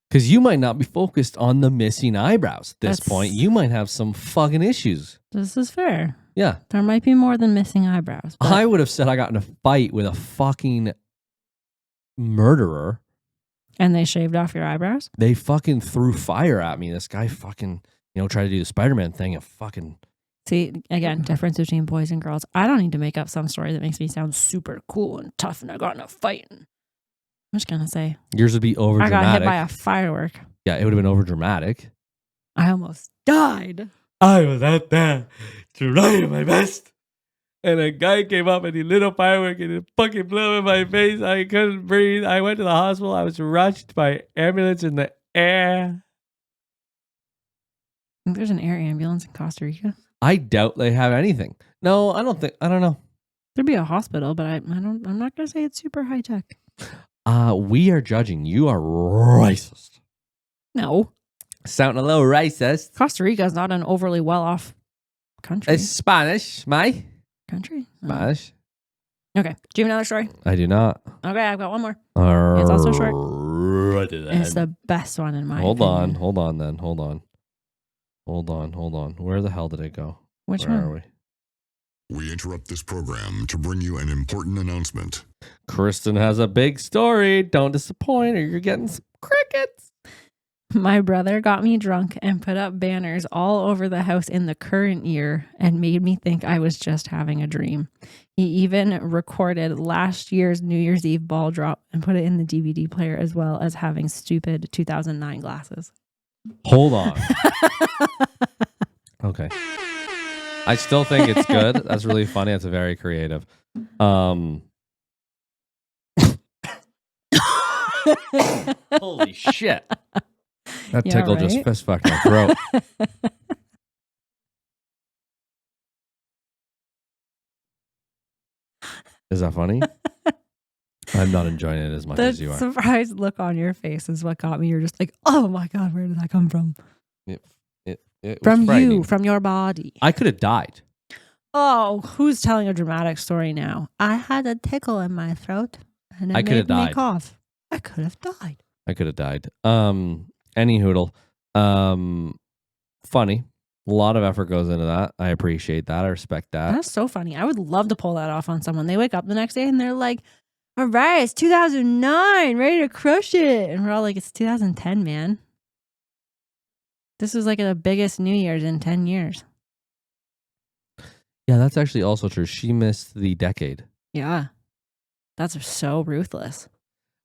Because you might not be focused on the missing eyebrows at this point. You might have some fucking issues. This is fair. Yeah. There might be more than missing eyebrows. but- I would have said I got in a fight with a fucking murderer. And they shaved off your eyebrows? They fucking threw fire at me. This guy fucking, tried to do the Spider-Man thing and fucking... See, again, difference between boys and girls. I don't need to make up some story that makes me sound super cool and tough and I got in a fight. I'm just going to say. Yours would be over I dramatic. got hit by a firework. Yeah, it would have been over dramatic. I almost died. I was out there trying my best. And a guy came up and he lit a firework and it fucking blew in my face. I couldn't breathe. I went to the hospital. I was rushed by ambulance in the air. I think there's an air ambulance in Costa Rica. I doubt they have anything. No, I don't know. There'd be a hospital, but I'm not going to say it's super high tech. We are judging. You are racist. No. Sounding a little racist. Costa Rica is not an overly well-off country. It's Spanish, mate. Country? Oh. Spanish. Okay. Do you have another story? I do not. Okay, I've got one more. It's also short. Right It's the best one in my Hold opinion. on then. Hold on. Where the hell did it go? Which Where one? are we? We interrupt this program to bring you an important announcement. Kristen has a big story. Don't disappoint or you're getting some crickets. My brother got me drunk and put up banners all over the house in the current year and made me think I was just having a dream. He even recorded last year's New Year's Eve ball drop and put it in the DVD player as well as having stupid 2009 glasses. Hold on. Okay. I still think it's good. That's really funny. It's very creative. Holy shit. That Yeah, tickle just right? fist fucked my throat. Is that funny? I'm not enjoying it as much The as you are. surprised look on your face is what got me. You're just like, oh my God, where did that come from? It was From frightening. you, from your body. I could have died. Oh, who's telling a dramatic story now? I had a tickle in my throat and it I coulda made me died. cough. I could have died. I could have died. Any hoodle. Funny. A lot of effort goes into that. I appreciate that. I respect that. That's so funny. I would love to pull that off on someone. They wake up the next day and they're like, all right, it's 2009, ready to crush it. And we're all like, it's 2010, man. This was like the biggest New Year's in 10 years. Yeah, that's actually also true. She missed the decade. Yeah. That's so ruthless.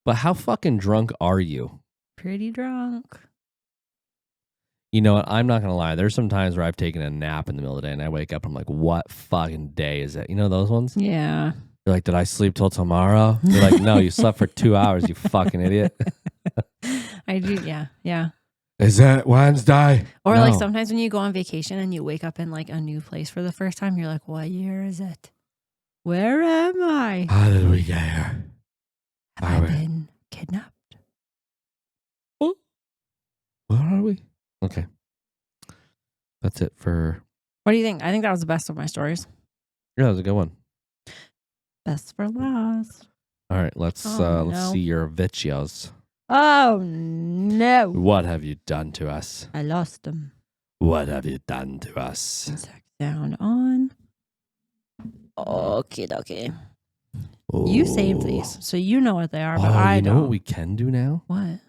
But how fucking drunk are you? Pretty drunk. You know what? I'm not going to lie. There's some times where I've taken a nap in the middle of the day and I wake up and I'm like, what fucking day is it? You know those ones? Yeah. You're like, did I sleep till tomorrow? You're like, no, you slept for 2 hours, you fucking idiot. I do. Yeah. Yeah. Is it Wednesday? Or No. like sometimes when you go on vacation and you wake up in like a new place for the first time, you're like, what year is it? Where am I? How did we get here? Have I been kidnapped? Where are we? Okay. That's it for... What do you think? I think that was the best of my stories. Yeah, that was a good one. Best for last. All right, let's no. see your videos. Oh, no. What have you done to us? I lost them. What have you done to us? Down on. Okay. You saved these, so you know what they are, but I you don't. know what we can do now? What?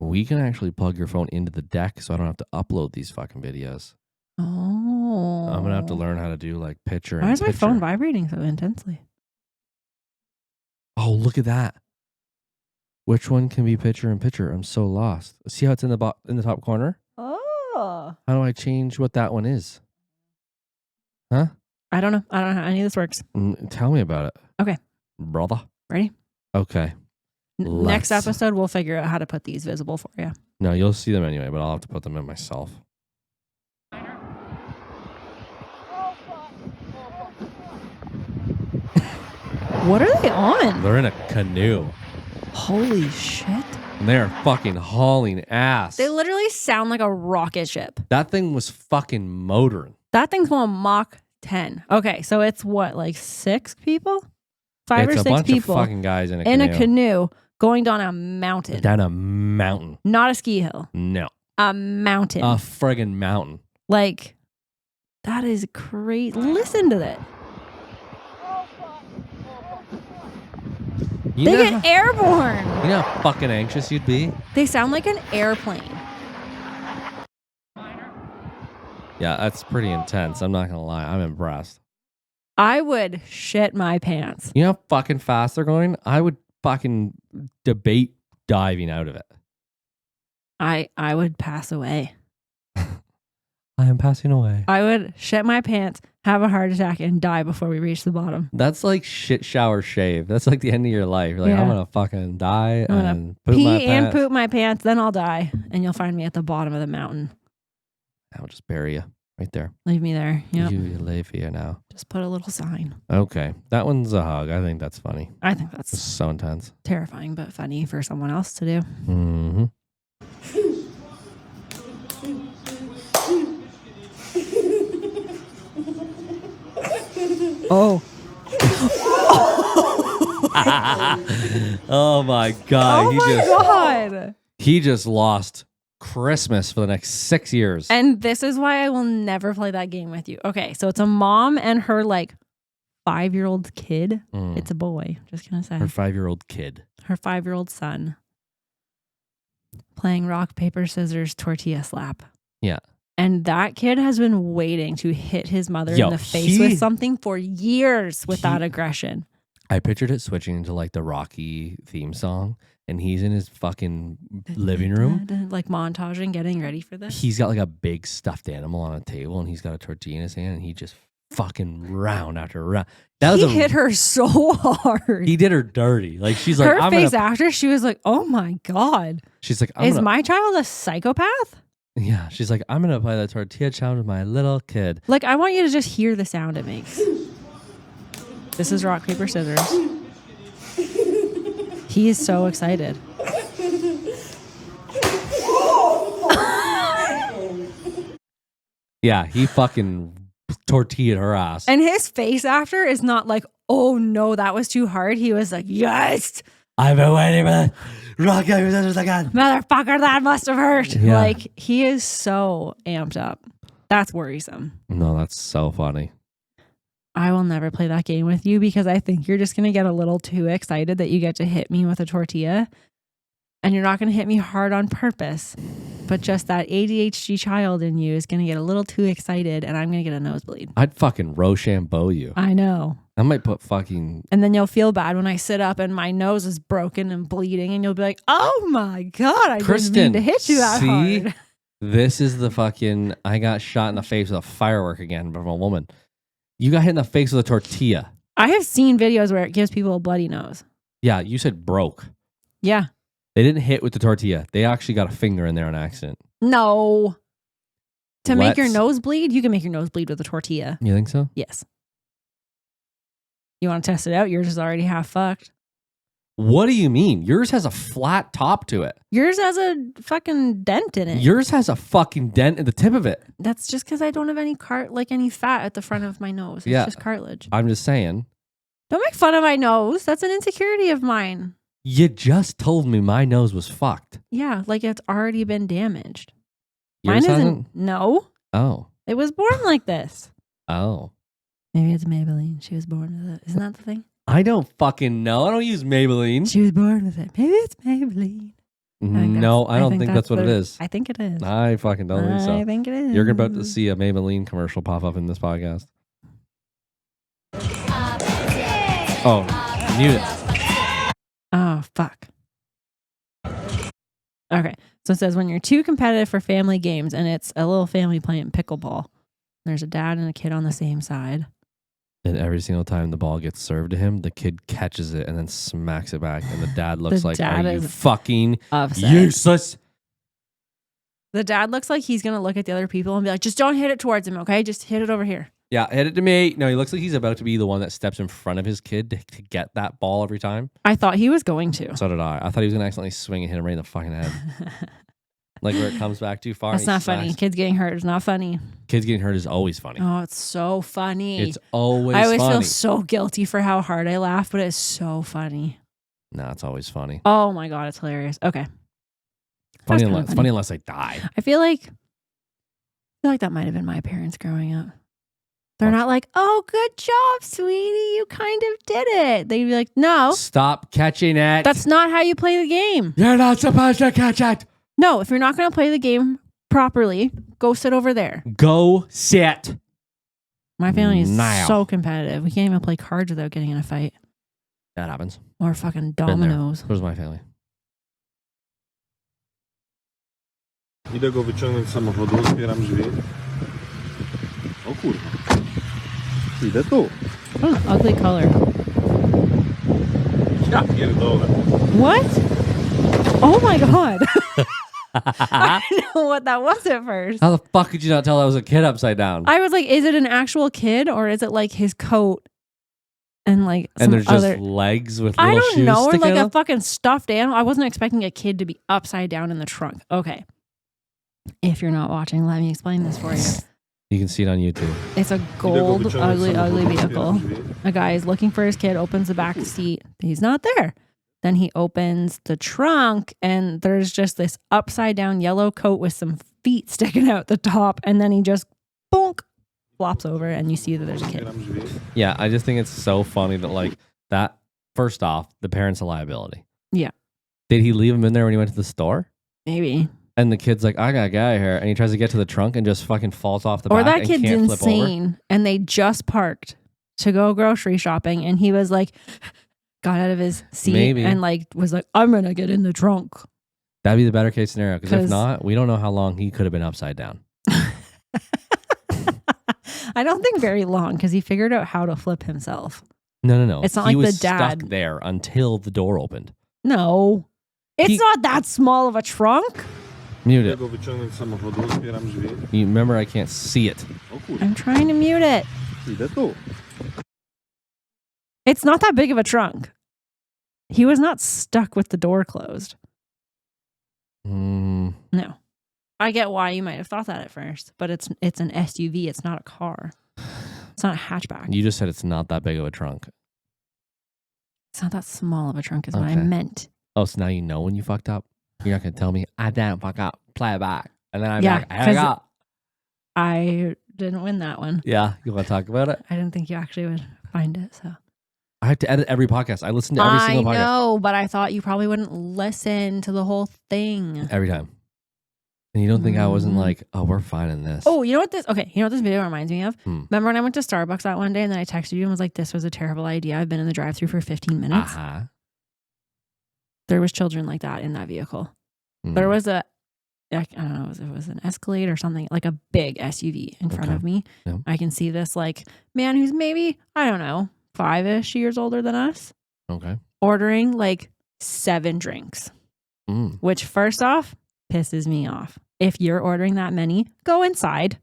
We can actually plug your phone into the deck so I don't have to upload these fucking videos. Oh. I'm going to have to learn how to do like picture Why and is my picture. phone vibrating so intensely? Oh, look at that. Which one can be picture in picture? I'm so lost. See how it's in the in the top corner? Oh. How do I change what that one is? Huh? I don't know. I don't know how any of this works. Tell me about it. Okay. Brother. Ready? Okay. Next episode, we'll figure out how to put these visible for you. No, you'll see them anyway, but I'll have to put them in myself. What are they on? They're in a canoe. Holy shit. And they're fucking hauling ass. They literally sound like a rocket ship. That thing was fucking motoring. That thing's going Mach 10. Okay, so it's what, like 6 people? 5 It's or a 6 bunch people of fucking guys in a in canoe. a canoe going down a mountain. Down a mountain. Not a ski hill. No. A mountain. A friggin' mountain. Like, that is crazy. Listen to that. You They know get airborne. You know how fucking anxious you'd be? They sound like an airplane. Yeah, that's pretty intense. I'm not going to lie. I'm impressed. I would shit my pants. You know how fucking fast they're going? I would fucking debate diving out of it. I would pass away. I am passing away. I would shit my pants, have a heart attack, and die before we reach the bottom. That's like shit, shower, shave. That's like the end of your life. You're like, Yeah. I'm going to fucking die I'm gonna and poop pee my and pants. poop my pants, then I'll die, and you'll find me at the bottom of the mountain. I'll just bury you right there. Leave me there. Yep. You live here now. Just put a little sign. Okay. That one's a hug. I think that's funny. I think It's that's so intense. terrifying, but funny for someone else to do. Mm-hmm. Oh. Oh my God. Oh my God. He just lost Christmas for the next 6 years. And this is why I will never play that game with you. Okay, so it's a mom and her like 5-year-old kid. It's a boy, just gonna say. Her 5-year-old kid. Her 5-year-old son playing rock, paper, scissors, tortilla slap. Yeah. And that kid has been waiting to hit his mother in the face with something for years without aggression. I pictured it switching into like the Rocky theme song, and he's in his fucking living room. Like montaging, getting ready for this. He's got like a big stuffed animal on a table, and he's got a tortilla in his hand, and he just fucking round after round. He hit her so hard. He did her dirty. Like she's like, her face after, she was like, "Oh my God." She's like, "Is my child a psychopath?" Yeah, she's like, "I'm gonna play the tortilla challenge with my little kid." Like, I want you to just hear the sound it makes. This is rock, paper, scissors. He is so excited. Yeah, he fucking tortilled her ass. And his face after is not like, "Oh no, that was too hard." He was like, "Yes, I've been waiting for that. Rock, paper, scissors again. Motherfucker, that must have hurt." Yeah. Like, he is so amped up. That's worrisome. No, that's so funny. I will never play that game with you because I think you're just going to get a little too excited that you get to hit me with a tortilla. And you're not going to hit me hard on purpose. But just that ADHD child in you is going to get a little too excited and I'm going to get a nosebleed. I'd fucking Rochambeau you. I know. I might put fucking... And then you'll feel bad when I sit up and my nose is broken and bleeding and you'll be like, "Oh my God, I didn't mean to hit you that hard." This is the fucking... I got shot in the face with a firework again from a woman. You got hit in the face with a tortilla. I have seen videos where it gives people a bloody nose. Yeah, you said broke. Yeah. They didn't hit with the tortilla. They actually got a finger in there on accident. No. To make your nose bleed, you can make your nose bleed with a tortilla. You think so? Yes. You want to test it out? Yours is already half fucked. What do you mean? Yours has a flat top to it. Yours has a fucking dent in it. Yours has a fucking dent at the tip of it. That's just because I don't have any any fat at the front of my nose. It's just cartilage. I'm just saying. Don't make fun of my nose. That's an insecurity of mine. You just told me my nose was fucked. Yeah, like it's already been damaged. Yours Mine hasn't? isn't. No. Oh. It was born like this. Oh. Maybe it's Maybelline. She was born with it. Isn't that the thing? I don't fucking know. I don't use Maybelline. She was born with it. Maybe it's Maybelline. No, I don't think that's what it is. I think it is. I fucking don't think so. I think it is. You're about to see a Maybelline commercial pop up in this podcast. Oh, mute it. Oh, fuck. Okay. So it says when you're too competitive for family games and it's a little family playing pickleball. There's a dad and a kid on the same side. And every single time the ball gets served to him, the kid catches it and then smacks it back. And the dad looks like, "Are you fucking useless?" The dad looks like he's going to look at the other people and be like, "Just don't hit it towards him, okay? Just hit it over here." Yeah, hit it to me. No, he looks like he's about to be the one that steps in front of his kid to get that ball every time. I thought he was going to. So did I. I thought he was going to accidentally swing and hit him right in the fucking head. Like where it comes back too far. That's not funny. Kids getting hurt is not funny. Kids getting hurt is always funny. Oh, it's so funny. It's always funny. I always feel so guilty for how hard I laugh, but it's so funny. No, it's always funny. Oh my God, it's hilarious. Okay. Funny unless I die. I feel like that might have been my parents growing up. They're not like, "Oh, good job, sweetie. You kind of did it." They'd be like, "No. Stop catching it. That's not how you play the game. You're not supposed to catch it. No, if you're not going to play the game properly, go sit over there." Go sit. My family is so competitive. We can't even play cards without getting in a fight. That happens. Or fucking dominoes. Where's my family? Idę go wyciągnąć z samochodu, zbieram drzwi. O kurwa. Idę tu. Oh, ugly color. Ja pierdolę. What? Oh my God. I didn't know what that was at first. How the fuck could you not tell that was a kid upside down? I was like, is it an actual kid or is it like his coat and like some and there's other... just legs with little I don't shoes know, or sticking like out? a fucking stuffed animal. I wasn't expecting a kid to be upside down in the trunk. Okay. If you're not watching, let me explain this for you. You can see it on YouTube. It's a gold, ugly vehicle. A guy is looking for his kid, opens the back seat, He's not there. Then he opens the trunk and there's just this upside down yellow coat with some feet sticking out the top. And then he just bonk, flops over and you see that there's a kid. Yeah, I just think it's so funny that like that. First off, the parent's a liability. Yeah. Did he leave him in there when he went to the store? Maybe. And the kid's like, I gotta get out of here. And he tries to get to the trunk and just fucking falls off the back. Or that and kid's can't flip over. insane. And they just parked to go grocery shopping. And he was like, got out of his seat Maybe. and like was like, I'm going to get in the trunk. That'd be the better case scenario. Because if not, we don't know how long he could have been upside down. I don't think very long because he figured out how to flip himself. No. It's not he like was the dad. stuck there until the door opened. No. It's not that small of a trunk. Mute it. Go wyciągnąć z samochodu, otwieram drzwi. You remember, I can't see it. O kurwa, I'm trying to mute it. idę tu. It's not that big of a trunk. He was not stuck with the door closed. Mm, No. I get why you might have thought that at first, but it's an SUV. It's not a car. It's not a hatchback. you just said it's not that big of a trunk. It's not that small of a trunk is what I Okay. meant. Oh, so now you know when you fucked up? You're not going to tell me, I didn't fuck up. Play it back. And then I'm Yeah, like, I got. I didn't win that one. Yeah, you want to talk about it? I didn't think you actually would find it. So I have to edit every podcast. I listen to every single podcast. I know, but I thought you probably wouldn't listen to the whole thing. Every time. And you don't think I wasn't Mhm. like, oh, we're fine in this. Oh, you know what this video reminds me of? Hmm. Remember when I went to Starbucks that one day and then I texted you and was like, this was a terrible idea. I've been in the drive-thru for 15 minutes. Uh-huh. There was children like that in that vehicle. Mm. There was I don't know, it was an Escalade or something, like a big SUV in front Okay. of me. Yeah. I can see this like man who's maybe, I don't know, 5-ish years older than us, Okay. ordering like 7 drinks, Mm. which first off pisses me off. If you're ordering that many, go inside.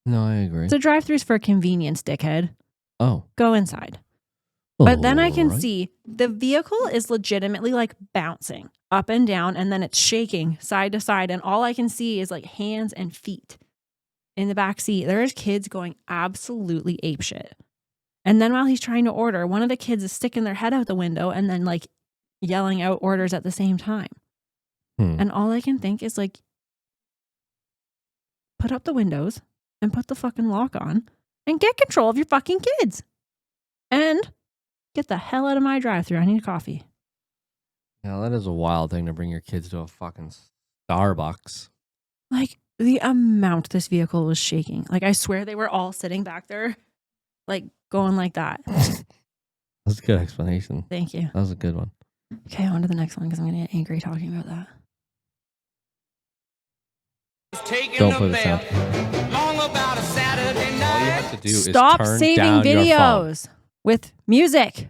No, I agree. The drive-thru's for convenience, dickhead. Oh. Go inside. But then I can Alright. see the vehicle is legitimately like bouncing up and down and then it's shaking side to side. And all I can see is like hands and feet in the back seat. There's kids going absolutely apeshit. And then while he's trying to order, one of the kids is sticking their head out the window and then like yelling out orders at the same time. And all I can think is like, put up the windows and put the fucking lock on and get control of your fucking kids. And get the hell out of my drive-thru. I need a coffee. Yeah, that is a wild thing to bring your kids to a fucking Starbucks. Like the amount this vehicle was shaking. Like I swear they were all sitting back there, like going like that. That's a good explanation. Thank you. That was a good one. Okay, on to the next one because I'm going to get angry talking about that. Don't play the sound. Long about a Saturday All night. you have to do Stop is turn saving down your phone. videos with music.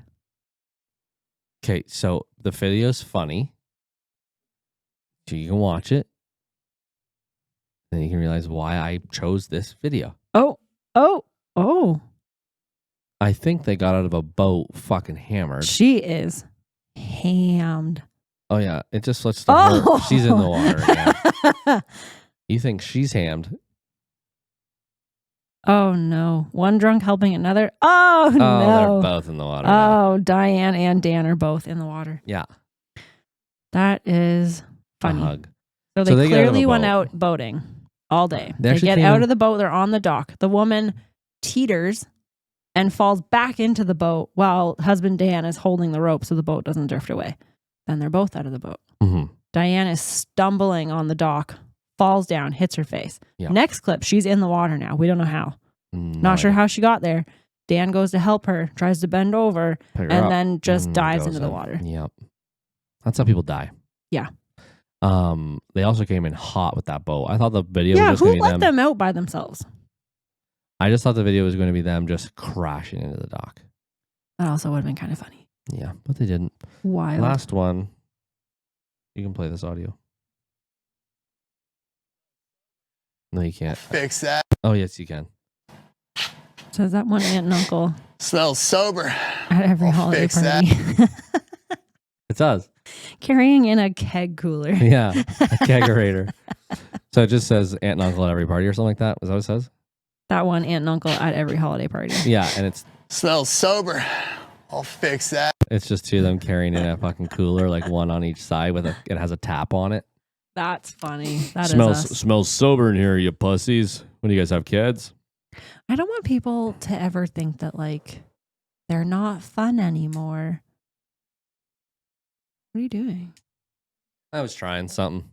Okay, so the video's funny. So you can watch it. Then you can realize why I chose this video. Oh. I think they got out of a boat fucking hammered. She is hammed. Oh, yeah. It just looks to her. She's in the water again. Oh. You think she's hammed. Oh, no. One drunk helping another. Oh, Oh, no. they're both in the water now. Oh, Diane and Dan are both in the water. Yeah. That is A funny. hug. So So they they get out of clearly a went boat. out boating all day. They They actually get came out in- of the boat. They're on the dock. The woman teeters and falls back into the boat while husband Dan is holding the rope so the boat doesn't drift away. Then they're both out of the boat. Mm-hmm. Diane is stumbling on the dock, falls down, hits her face. Yeah. Next clip, she's in the water now. We don't know how. Not sure how she got there. Dan goes to help her, tries to bend over, and then just dives into the water. Yep. That's how people die. Yeah. They also came in hot with that boat. I thought the video Yeah, was just who going to be let them. them out by themselves? I just thought the video was going to be them just crashing into the dock. That also would have been kind of funny. Yeah, but they didn't. Wild. Last one. You can play this audio. No, you can't. Fix that. Oh, yes, you can. Says that one aunt and uncle Smells sober. at every I'll holiday fix party. It does. Carrying in a keg cooler. Yeah, a kegerator. So it just says aunt and uncle at every party or something like that. Is that what it says? That one aunt and uncle at every holiday party. Yeah, and it's Smells sober. I'll fix that. It's just two of them carrying in a fucking cooler, like one on each side it has a tap on it. That's funny. That smells is us. smells sober in here, you pussies. When do you guys have kids? I don't want people to ever think that like they're not fun anymore. What are you doing? I was trying something.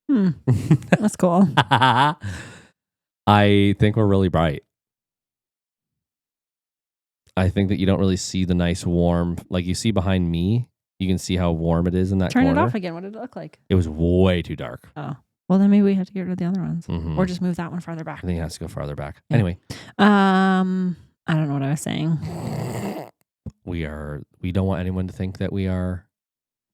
That's cool. I think we're really bright. I think that you don't really see the nice warm, like you see behind me. You can see how warm it is in that Turn corner. it off again. What did it look like? It was way too dark. Oh. Well, then maybe we have to get rid of the other ones. Mhm. Or just move that one farther back. I think it has to go farther back. Yeah. Anyway. I don't know what I was saying. We don't want anyone to think that we are,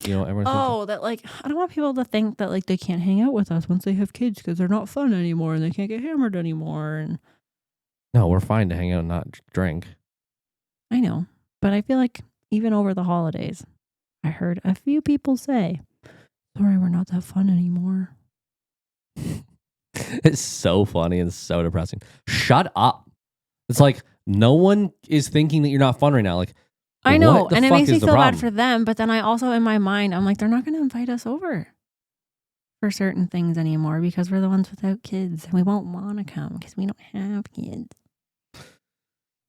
everyone thinks That like, I don't want people to think that like they can't hang out with us once they have kids because they're not fun anymore and they can't get hammered anymore. And no, we're fine to hang out and not drink. I know, but I feel like even over the holidays, I heard a few people say, sorry, we're not that fun anymore. It's so funny and so depressing. Shut up. It's like no one is thinking that you're not fun right now. Like, I know, what the and it fuck makes me is the feel bad problem? for them, but then I also, in my mind, I'm like, they're not going to invite us over for certain things anymore because we're the ones without kids and we won't want to come because we don't have kids.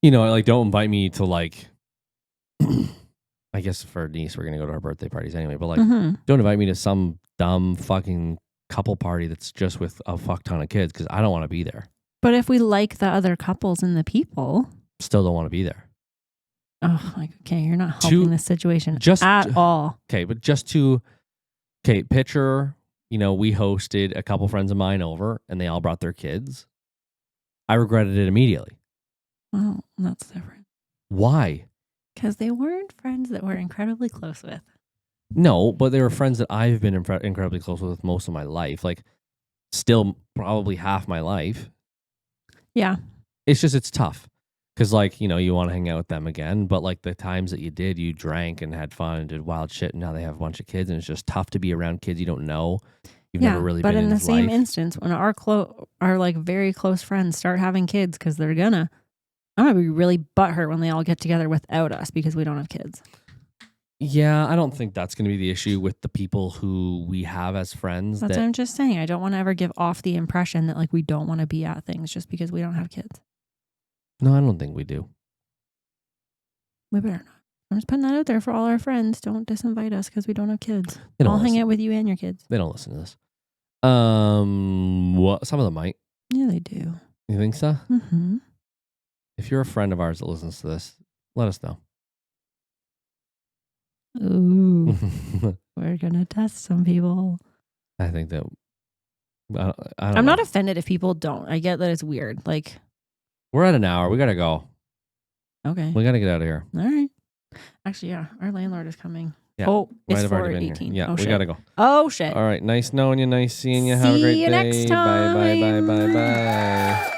Like don't invite me to like, I guess for a niece, we're going to go to her birthday parties anyway, but like, don't invite me to some dumb fucking couple party that's just with a fuck ton of kids because I don't want to be there. But if we like the other couples and the people, Still don't want to be there. oh, like, okay, you're not helping the situation at all. Okay, but picture, we hosted a couple friends of mine over and they all brought their kids. I regretted it immediately. Well, that's different. Why? Because they weren't friends that we're incredibly close with. No, but they were friends that I've been incredibly close with most of my life. Like, still probably half my life. Yeah. It's tough. Because, like, you want to hang out with them again. But, like, the times that you drank and had fun and did wild shit. And now they have a bunch of kids. And it's just tough to be around kids you don't know. You've never really been in But in the same life. instance, when our like very close friends start having kids because they're I'm gonna be really butthurt when they all get together without us because we don't have kids. Yeah, I don't think that's going to be the issue with the people who we have as friends. That's what I'm just saying. I don't want to ever give off the impression that like we don't want to be at things just because we don't have kids. No, I don't think we do. We better not. I'm just putting that out there for all our friends. Don't disinvite us because we don't have kids. They don't I'll hang listen. out with you and your kids. They don't listen to this. Some of them might. Yeah, they do. You think so? Mm-hmm. If you're a friend of ours that listens to this, let us know. Ooh, we're gonna test some people. I think that I'm not offended if people don't. I get that it's weird. Like, we're at an hour. We gotta go. Okay. We gotta get out of here. All right. Actually, yeah, our landlord is coming. Yeah, Oh, it's have already been 4:18. here. Yeah, Oh, we shit. gotta go. Oh shit. All right. Nice knowing you. Nice seeing you. Have a See great you day. next Bye. Bye. Bye. time. Bye. Bye.